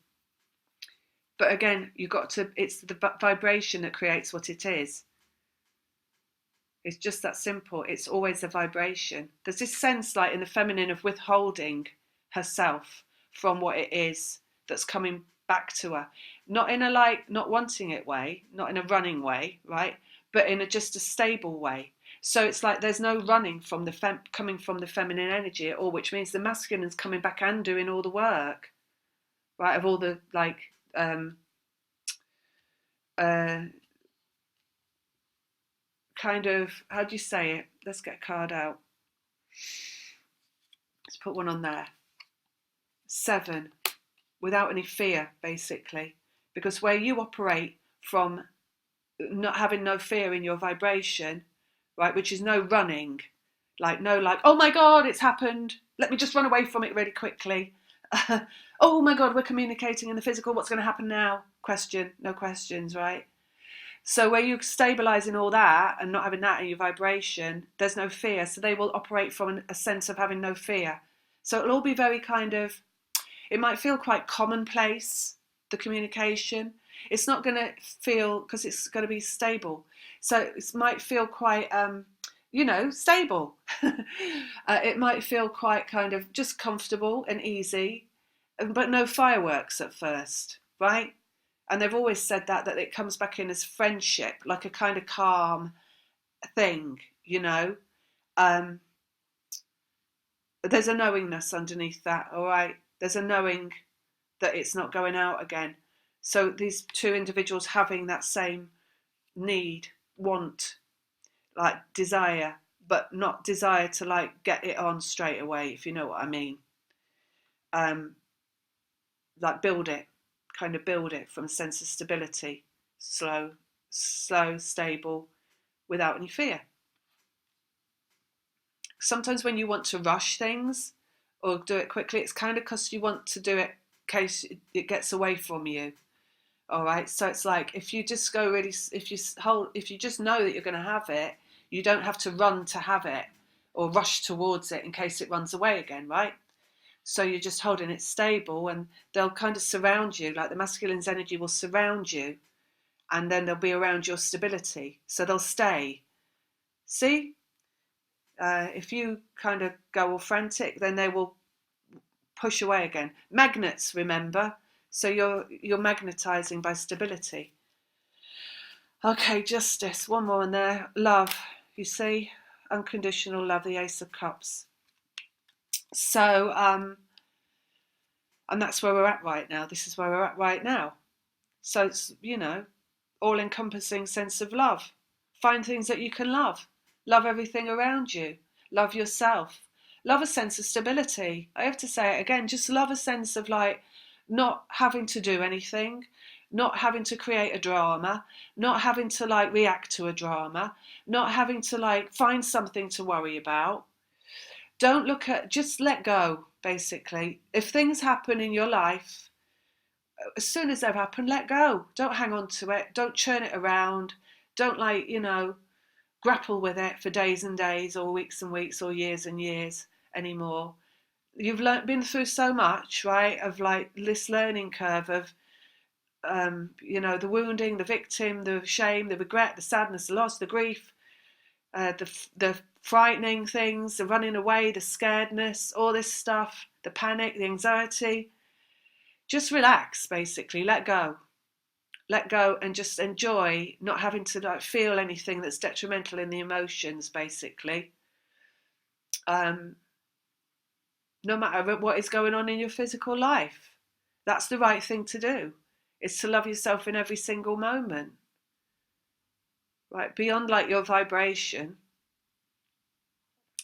But again, it's the vibration that creates what it is. It's just that simple. It's always a vibration. There's this sense, like in the feminine, of withholding herself from what it is that's coming back to her. Not in a not wanting it way, not in a running way, right? But in just a stable way. So it's like there's no running from coming from the feminine energy at all, which means the masculine is coming back and doing all the work, right? Of all the kind of, how do you say it? Let's get a card out. Let's put one on there. 7, without any fear, basically. Because where you operate from not having no fear in your vibration, right, which is no running, oh my God, it's happened. Let me just run away from it really quickly. Oh my God, we're communicating in the physical. What's going to happen now? No questions, right? So where you're stabilizing all that and not having that in your vibration, there's no fear. So they will operate from a sense of having no fear. So it'll all be very kind of, it might feel quite commonplace, the communication. It's not going to feel, because it's going to be stable. So it might feel quite, stable. It might feel quite kind of just comfortable and easy, but no fireworks at first, right? And they've always said that it comes back in as friendship, like a kind of calm thing, There's a knowingness underneath that, all right? There's a knowing that it's not going out again. So these two individuals having that same need, want, like desire, but not desire to like get it on straight away, if you know what I mean. Like build it, kind of build it from a sense of stability, slow, stable, without any fear. Sometimes when you want to rush things or do it quickly, it's kind of because you want to do it in case it gets away from you. All right, so it's like if you just go really, if you just know that you're going to have it, you don't have to run to have it or rush towards it in case it runs away again, right? So you're just holding it stable, and they'll kind of surround you, like the masculine's energy will surround you, and then they'll be around your stability, so they'll stay. See, if you kind of go all frantic, then they will push away again. Magnets, remember? So you're magnetizing by stability. Okay, justice. One more in there. Love. You see, unconditional love. The Ace of Cups. So, and that's where we're at right now. This is where we're at right now. So it's, all-encompassing sense of love. Find things that you can love. Love everything around you. Love yourself. Love a sense of stability. I have to say it again. Just love a sense of like not having to do anything, not having to create a drama, not having to like react to a drama, not having to like find something to worry about. Don't look at, just let go, basically. If things happen in your life, as soon as they've happened, let go. Don't hang on to it. Don't churn it around. Don't grapple with it for days and days or weeks and weeks or years and years anymore. You've been through so much, right, of like this learning curve of, the wounding, the victim, the shame, the regret, the sadness, the loss, the grief, the frightening things, the running away, the scaredness, all this stuff, the panic, the anxiety. Just relax, basically. Let go and just enjoy not having to like feel anything that's detrimental in the emotions, basically. No matter what is going on in your physical life, that's the right thing to do. It's to love yourself in every single moment, right? Beyond like your vibration,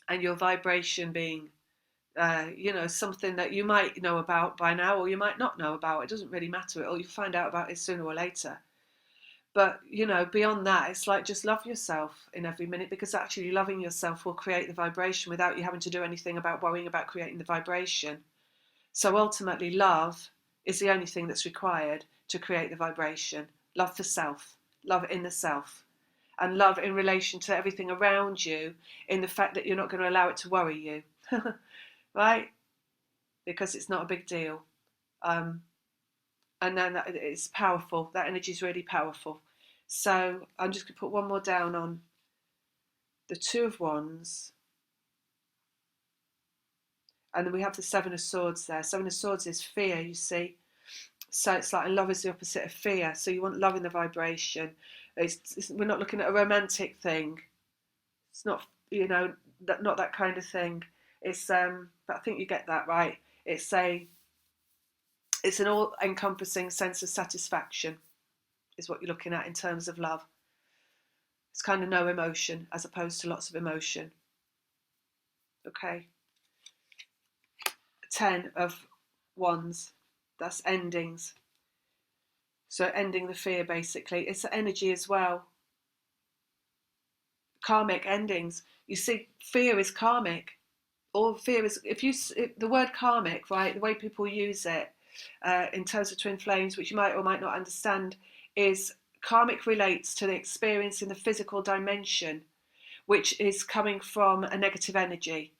and your vibration being something that you might know about by now or you might not know about. It doesn't really matter at all. You'll find out about it sooner or later. But, beyond that, it's like just love yourself in every minute, because actually loving yourself will create the vibration without you having to do anything about worrying about creating the vibration. So ultimately, love is the only thing that's required to create the vibration. Love for self, love in the self, and love in relation to everything around you, in the fact that you're not going to allow it to worry you. Right? Because it's not a big deal. And then it's powerful. That energy is really powerful. So I'm just going to put one more down on the Two of Wands. And then we have the Seven of Swords there. Seven of Swords is fear, you see. So it's like love is the opposite of fear. So you want love in the vibration. We're not looking at a romantic thing. It's not, not that kind of thing. It's, but I think you get that right. It's an all-encompassing sense of satisfaction is what you're looking at in terms of love. It's kind of no emotion as opposed to lots of emotion. Okay. 10 of Wands. That's endings. So ending the fear, basically. It's energy as well. Karmic endings. You see, fear is karmic. All fear is, the word karmic, right, the way people use it in terms of twin flames, which you might or might not understand, is karmic relates to the experience in the physical dimension, which is coming from a negative energy.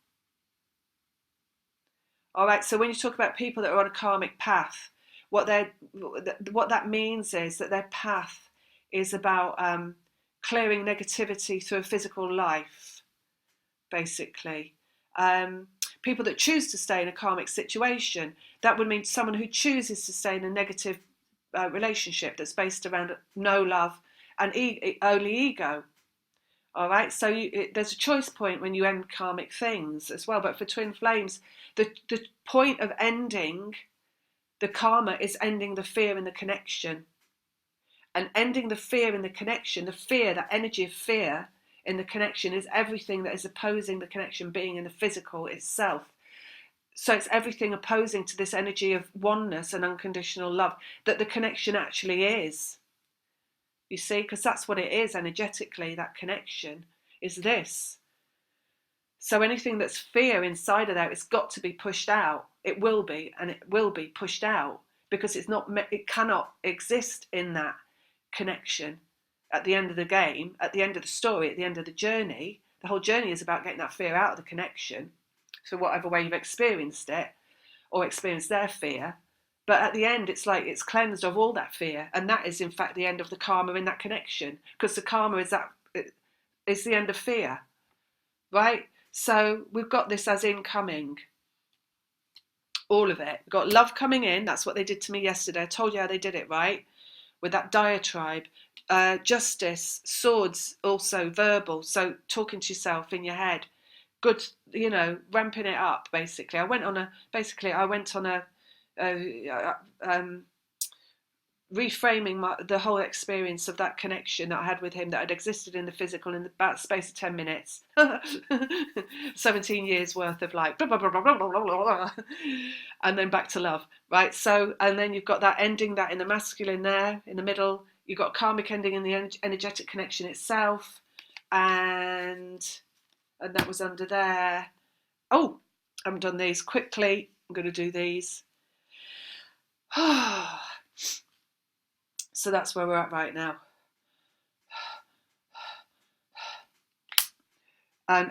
All right, so when you talk about people that are on a karmic path, what that means is that their path is about clearing negativity through a physical life, basically. People that choose to stay in a karmic situation, that would mean someone who chooses to stay in a negative relationship that's based around no love and only ego. All right, so there's a choice point when you end karmic things as well. But for twin flames, the point of ending the karma is ending the fear in the connection. And ending the fear in the connection, the fear, that energy of fear in the connection, is everything that is opposing the connection being in the physical itself. So it's everything opposing to this energy of oneness and unconditional love that the connection actually is. You see, because that's what it is energetically, that connection is this. So anything that's fear inside of that, it's got to be pushed out. It will be, and it will be pushed out, because it cannot exist in that connection. At the end of the game, at the end of the story, at the end of the journey, the whole journey is about getting that fear out of the connection. So whatever way you've experienced it, or experienced their fear, but at the end it's like it's cleansed of all that fear, and that is in fact the end of the karma in that connection, because the karma is the end of fear, right? So we've got this as incoming, all of it. We've got love coming in. That's what they did to me yesterday. I told you how they did it, right? With that diatribe. Justice, swords, also verbal. So talking to yourself in your head. Good, ramping it up, basically. I went on a reframing the whole experience of that connection that I had with him, that had existed in the physical in about space of 10 minutes. 17 years worth of like blah, blah, blah, blah, blah, blah, blah, and then back to love, right? So, and then you've got that ending, that in the masculine there in the middle, you've got karmic ending in the energetic connection itself, and that was under there. Oh, I haven't done these. Quickly, I'm going to do these. So that's where we're at right now.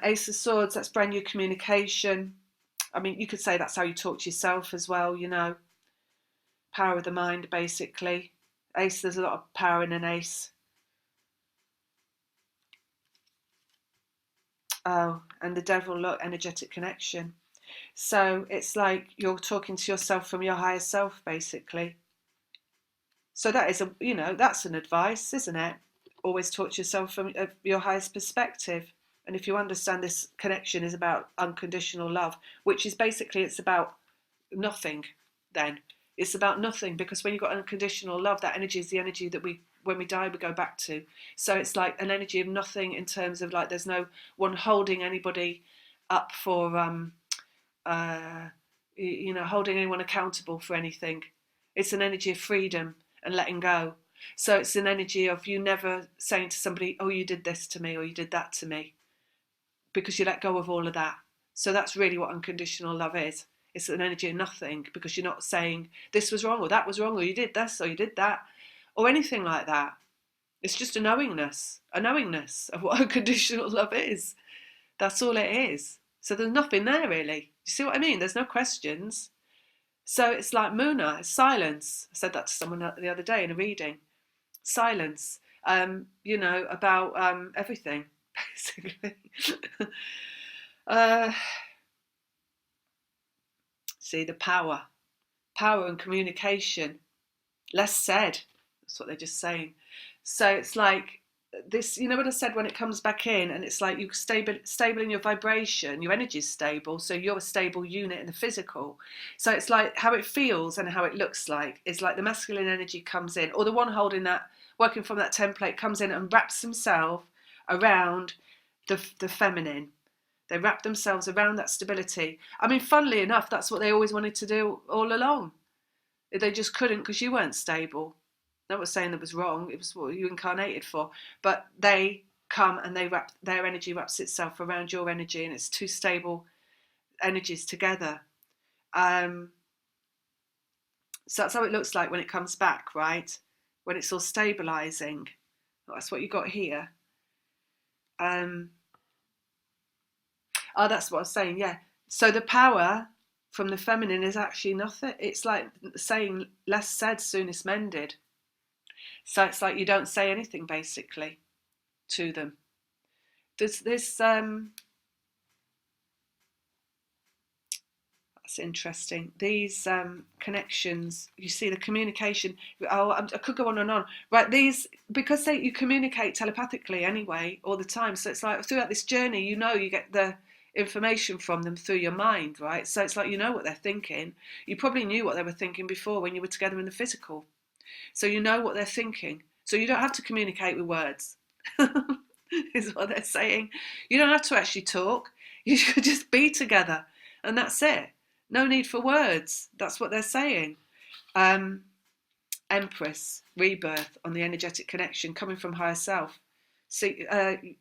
Ace of Swords, that's brand new communication. I mean, you could say that's how you talk to yourself as well, Power of the mind, basically. Ace, there's a lot of power in an ace. Oh, and the Devil, look, energetic connection. So it's like you're talking to yourself from your higher self, basically. So that is that's an advice, isn't it? Always talk to yourself from your highest perspective. And if you understand this connection is about unconditional love, which is basically, it's about nothing then. It's about nothing, because when you've got unconditional love, that energy is the energy that when we die, we go back to. So it's like an energy of nothing, in terms of like there's no one holding anybody up for, holding anyone accountable for anything. It's an energy of freedom and letting go. So it's an energy of you never saying to somebody, oh, you did this to me, or you did that to me, because you let go of all of that. So that's really what unconditional love is. It's an energy of nothing, because you're not saying this was wrong or that was wrong, or you did this or you did that, or anything like that. It's just a knowingness of what unconditional love is. That's all it is. So there's nothing there really. You see what I mean? There's no questions. So it's like Muna, it's silence. I said that to someone the other day in a reading. Silence, about everything, basically. See, the power and communication. Less said. That's what they're just saying. So it's like this, what I said, when it comes back in, and it's like you stable in your vibration, your energy is stable, so you're a stable unit in the physical. So it's like how it feels and how it looks like is like the masculine energy comes in, or the one holding that, working from that template, comes in and wraps himself around the feminine. They wrap themselves around that stability. I mean, funnily enough, that's what they always wanted to do all along. They just couldn't, because you weren't stable. Not was saying that was wrong. It was what you incarnated for. But they come and their energy wraps itself around your energy, and it's two stable energies together. So that's how it looks like when it comes back, right? When it's all stabilizing. That's what you got here. That's what I was saying, yeah. So the power from the feminine is actually nothing. It's like saying less said, soonest mended. So it's like you don't say anything, basically, to them. There's this, That's interesting. These connections, you see the communication. Oh, I could go on and on. Right, these, because you communicate telepathically anyway all the time. So it's like throughout this journey, you get the information from them through your mind, right? So it's like you know what they're thinking. You probably knew what they were thinking before when you were together in the physical. So you know what they're thinking. So you don't have to communicate with words, is what they're saying. You don't have to actually talk. You should just be together, and that's it. No need for words. That's what they're saying. Empress, rebirth on the energetic connection coming from higher self. See, there's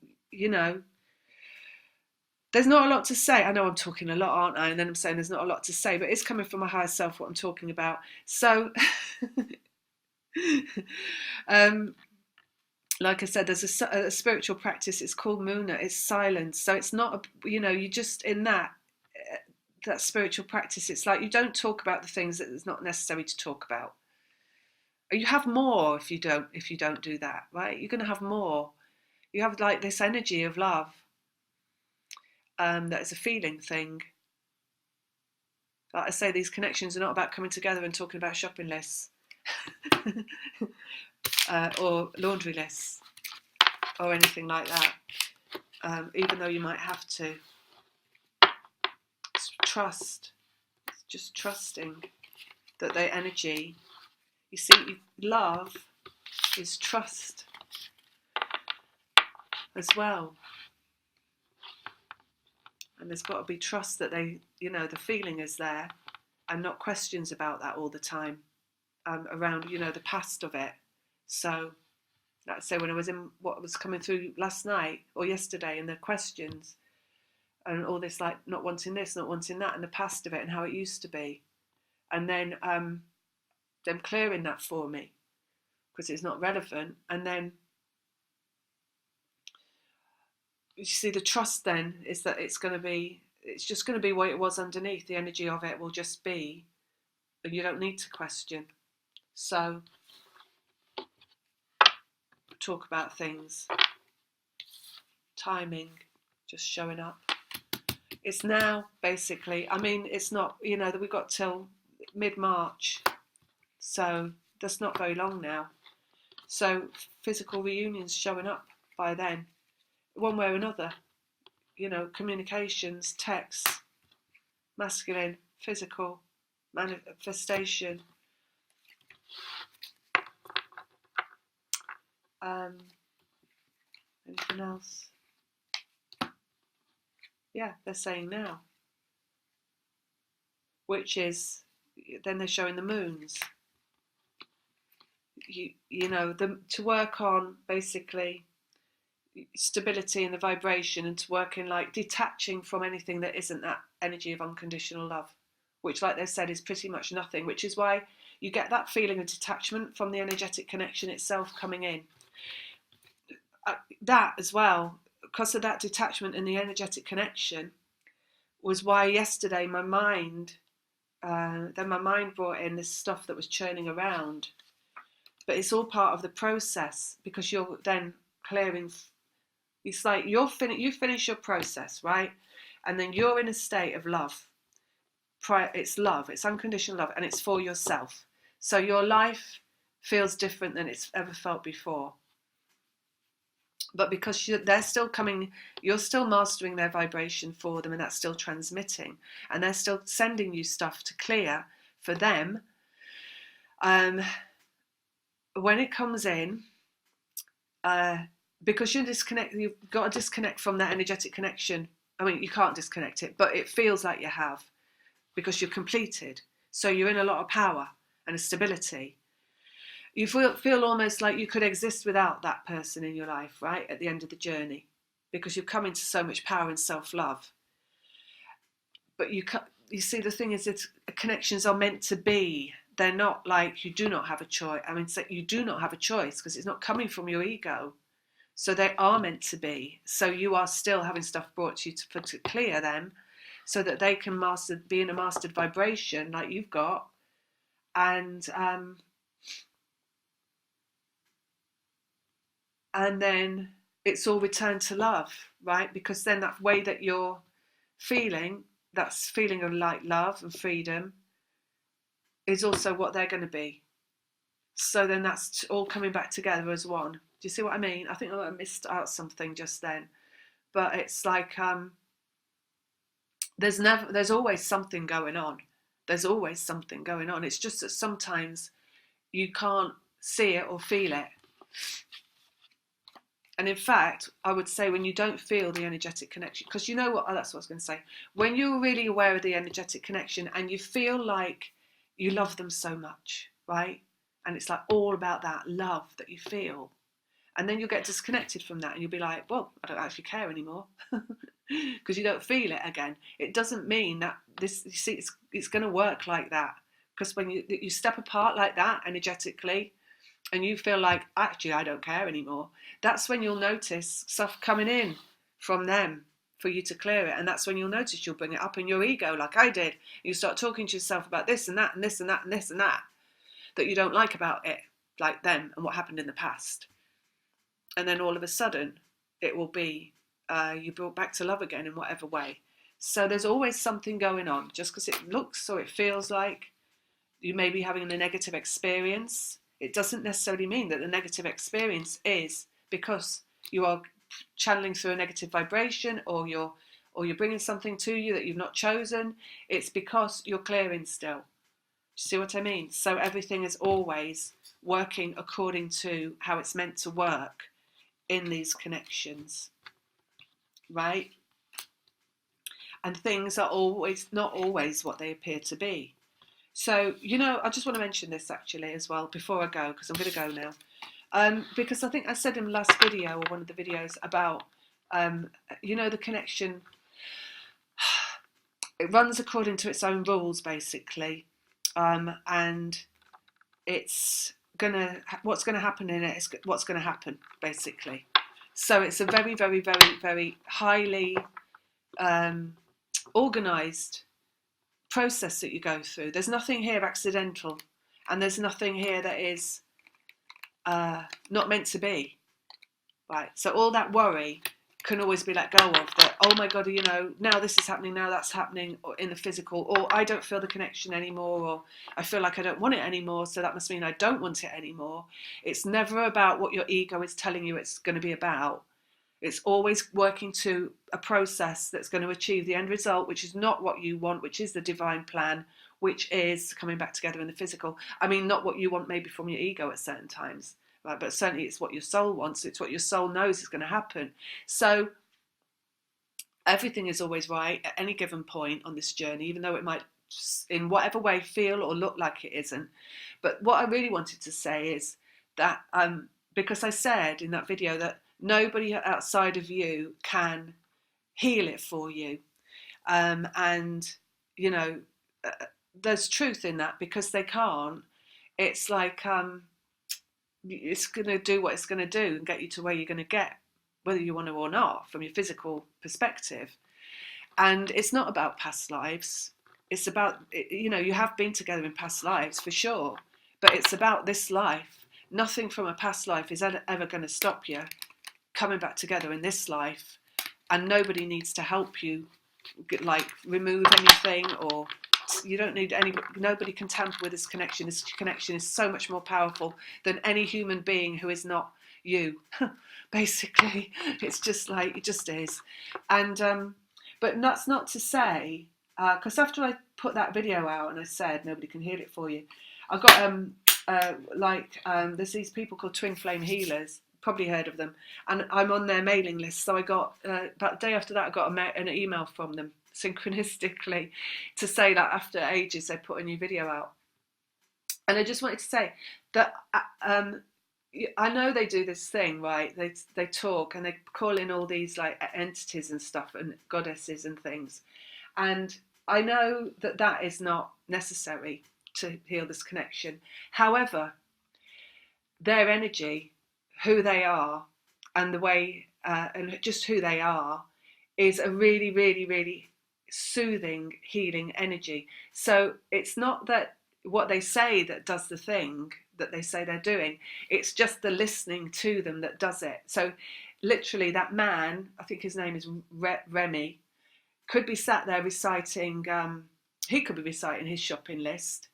not a lot to say. I know I'm talking a lot, aren't I? And then I'm saying there's not a lot to say, but it's coming from a higher self what I'm talking about. So, like I said, there's a spiritual practice. It's called Muna. It's silence. So it's not, you just in that spiritual practice. It's like you don't talk about the things that it's not necessary to talk about. You have more if you don't do that, right? You're going to have more. You have like this energy of love. That is a feeling thing. Like I say, these connections are not about coming together and talking about shopping lists or laundry lists or anything like that. Even though you might have to. It's trust. It's just trusting that their energy. You see, love is trust as well. And there's got to be trust that the feeling is there and not questions about that all the time around, the past of it. So, like I say, when I was in what was coming through last night or yesterday and the questions and all this, like not wanting this, not wanting that, and the past of it and how it used to be. And then them clearing that for me because it's not relevant. And then you see the trust then is that it's just going to be what it was underneath. The energy of it will just be, and you don't need to question. So talk about things, timing, just showing up. It's now basically, it's not, that we've got till mid-March, so that's not very long now. So physical reunions showing up by then, one way or another, communications, texts, masculine, physical, manifestation. Anything else? Yeah, they're saying now. Which is, then they're showing the moons. To work on basically stability and the vibration, and to work in like detaching from anything that isn't that energy of unconditional love, which, like they said, is pretty much nothing, which is why you get that feeling of detachment from the energetic connection itself coming in. That as well, because of that detachment and the energetic connection, was why yesterday my mind brought in this stuff that was churning around. But it's all part of the process, because you're then clearing. It's like you finish your process, right? And then you're in a state of love. It's love, it's unconditional love, and it's for yourself. So your life feels different than it's ever felt before. But because they're still coming, you're still mastering their vibration for them, and that's still transmitting. And they're still sending you stuff to clear for them. When it comes in, because you've got to disconnect from that energetic connection. You can't disconnect it, but it feels like you have, because you're completed. So you're in a lot of power and a stability. You feel almost like you could exist without that person in your life, right, at the end of the journey, because you've come into so much power and self-love. But you see, the thing is that connections are meant to be. They're not like you do not have a choice. You do not have a choice because it's not coming from your ego. So they are meant to be. So you are still having stuff brought to you to clear them, so that they can be in a mastered vibration like you've got. And then it's all returned to love, right? Because then that way that you're feeling, that's feeling of like love and freedom is also what they're going to be. So then that's all coming back together as one. Do you see what I mean? I think I missed out something just then, but it's like there's always something going on. There's always something going on. It's just that sometimes you can't see it or feel it. And in fact, I would say when you don't feel the energetic connection, because you know what, that's what I was going to say. When you're really aware of the energetic connection and you feel like you love them so much, right? And it's like all about that love that you feel. And then you'll get disconnected from that and you'll be like, well, I don't actually care anymore. Because you don't feel it again. It doesn't mean that this, you see, it's going to work like that. Because when you step apart like that energetically, and you feel like, actually, I don't care anymore, that's when you'll notice stuff coming in from them for you to clear it. And that's when you'll notice you'll bring it up in your ego, like I did. You start talking to yourself about this and that and this and that and this and that you don't like about it, like them and what happened in the past. And then all of a sudden, it will be you brought back to love again in whatever way. So there's always something going on. Just because it looks or it feels like you may be having a negative experience, it doesn't necessarily mean that the negative experience is because you are channeling through a negative vibration or you're bringing something to you that you've not chosen. It's because you're clearing still. Do you see what I mean? So everything is always working according to how it's meant to work in these connections, right? And things are not always what they appear to be. So, I just want to mention this actually as well before I go, because I'm going to go now. Because I think I said in the last video or one of the videos about, the connection, it runs according to its own rules basically. And it's what's going to happen in it is what's going to happen basically. So it's a very, very, very, very highly organised process that you go through. There's nothing here accidental, and there's nothing here that is not meant to be, right? So all that worry can always be let go of, that, oh my God, now this is happening, now that's happening, or in the physical, or I don't feel the connection anymore, or I feel like I don't want it anymore, so that must mean I don't want it anymore. It's never about what your ego is telling you it's going to be about. It's always working to a process that's going to achieve the end result, which is not what you want, which is the divine plan, which is coming back together in the physical. I mean, not what you want maybe from your ego at certain times, right? But certainly it's what your soul wants. It's what your soul knows is going to happen. So everything is always right at any given point on this journey, even though it might in whatever way feel or look like it isn't. But what I really wanted to say is that because I said in that video that nobody outside of you can heal it for you. There's truth in that, because they can't. It's like it's going to do what it's going to do and get you to where you're going to get, whether you want to or not, from your physical perspective. And it's not about past lives. It's about, you have been together in past lives for sure, but it's about this life. Nothing from a past life is ever going to stop you coming back together in this life, and nobody needs to help you remove anything, or you don't need nobody can tamper with this connection. This connection is so much more powerful than any human being who is not you. Basically, it's just like, it just is. And but that's not to say, because after I put that video out and I said nobody can heal it for you, I got there's these people called Twin Flame Healers. Probably heard of them, and I'm on their mailing list. So I got that day after that, I got an email from them synchronistically to say that after ages they put a new video out. And I just wanted to say that I know they do this thing, right? They talk and they call in all these like entities and stuff and goddesses and things, and I know that is not necessary to heal this connection. However, their energy, who they are, and the way and just who they are, is a really, really, really soothing, healing energy. So it's not that what they say that does the thing that they say they're doing, it's just the listening to them that does it. So literally that man, I think his name is Remy, could be sat there reciting, he could be reciting his shopping list.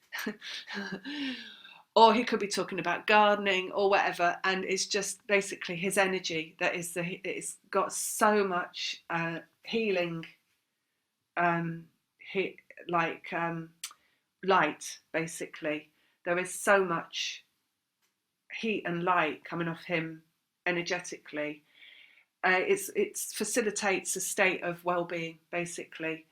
Or he could be talking about gardening or whatever, and it's just basically his energy that is it's got so much healing, he, like light. Basically, there is so much heat and light coming off him energetically. It facilitates a state of well-being, basically,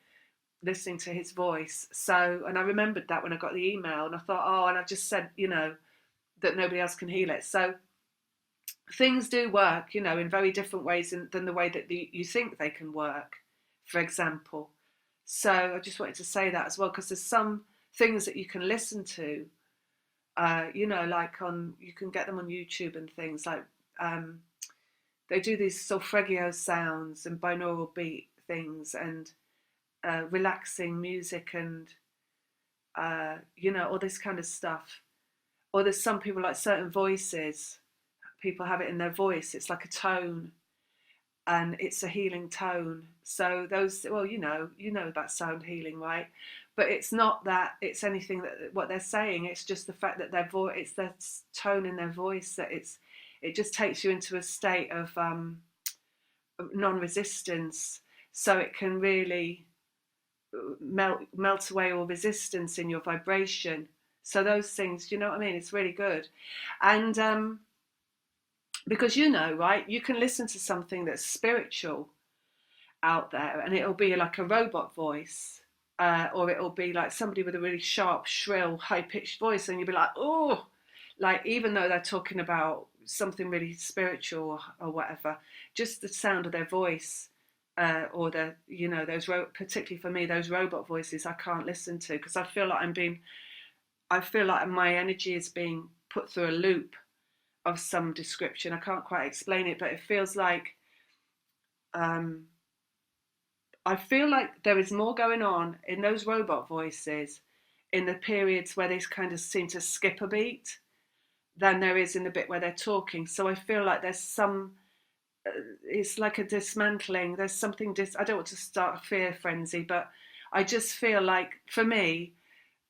listening to his voice. So, and I remembered that when I got the email, and I thought, oh, and I just said, that nobody else can heal it. So things do work, in very different ways than the way that you think they can work, for example. So I just wanted to say that as well, because there's some things that you can listen to, like you can get them on YouTube and things like, they do these solfeggio sounds and binaural beat things, and relaxing music, and all this kind of stuff. Or there's some people, like certain voices, people have it in their voice, it's like a tone, and it's a healing tone. So those, well, you know about sound healing, right? But it's not that it's anything that what they're saying, it's just the fact that their voice, it's their tone in their voice, that it just takes you into a state of non-resistance, so it can really melt away all resistance in your vibration. So those things, you know what I mean? It's really good. And because right, you can listen to something that's spiritual out there, and it'll be like a robot voice, or it'll be like somebody with a really sharp, shrill, high-pitched voice, and you'll be like, oh, like, even though they're talking about something really spiritual or whatever, just the sound of their voice, or those particularly for me, those robot voices I can't listen to, because I feel like my energy is being put through a loop of some description. I can't quite explain it, but it feels like I feel like there is more going on in those robot voices in the periods where they kind of seem to skip a beat than there is in the bit where they're talking. So I feel like there's some, it's like a dismantling. There's something, I don't want to start a fear frenzy, but I just feel like, for me,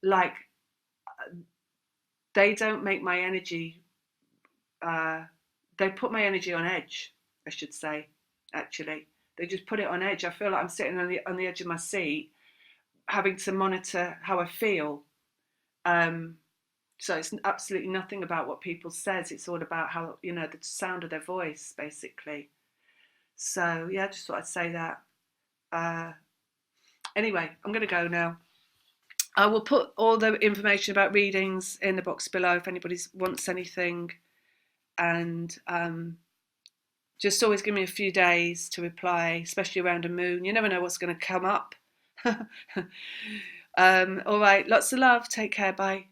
like they don't make my energy, they put my energy on edge, I should say, actually. They just put it on edge. I feel like I'm sitting on the edge of my seat, having to monitor how I feel. So it's absolutely nothing about what people says. It's all about how, the sound of their voice, basically. So, yeah, I just thought I'd say that. Anyway, I'm going to go now. I will put all the information about readings in the box below if anybody wants anything. And just always give me a few days to reply, especially around a moon. You never know what's going to come up. All right, lots of love. Take care. Bye.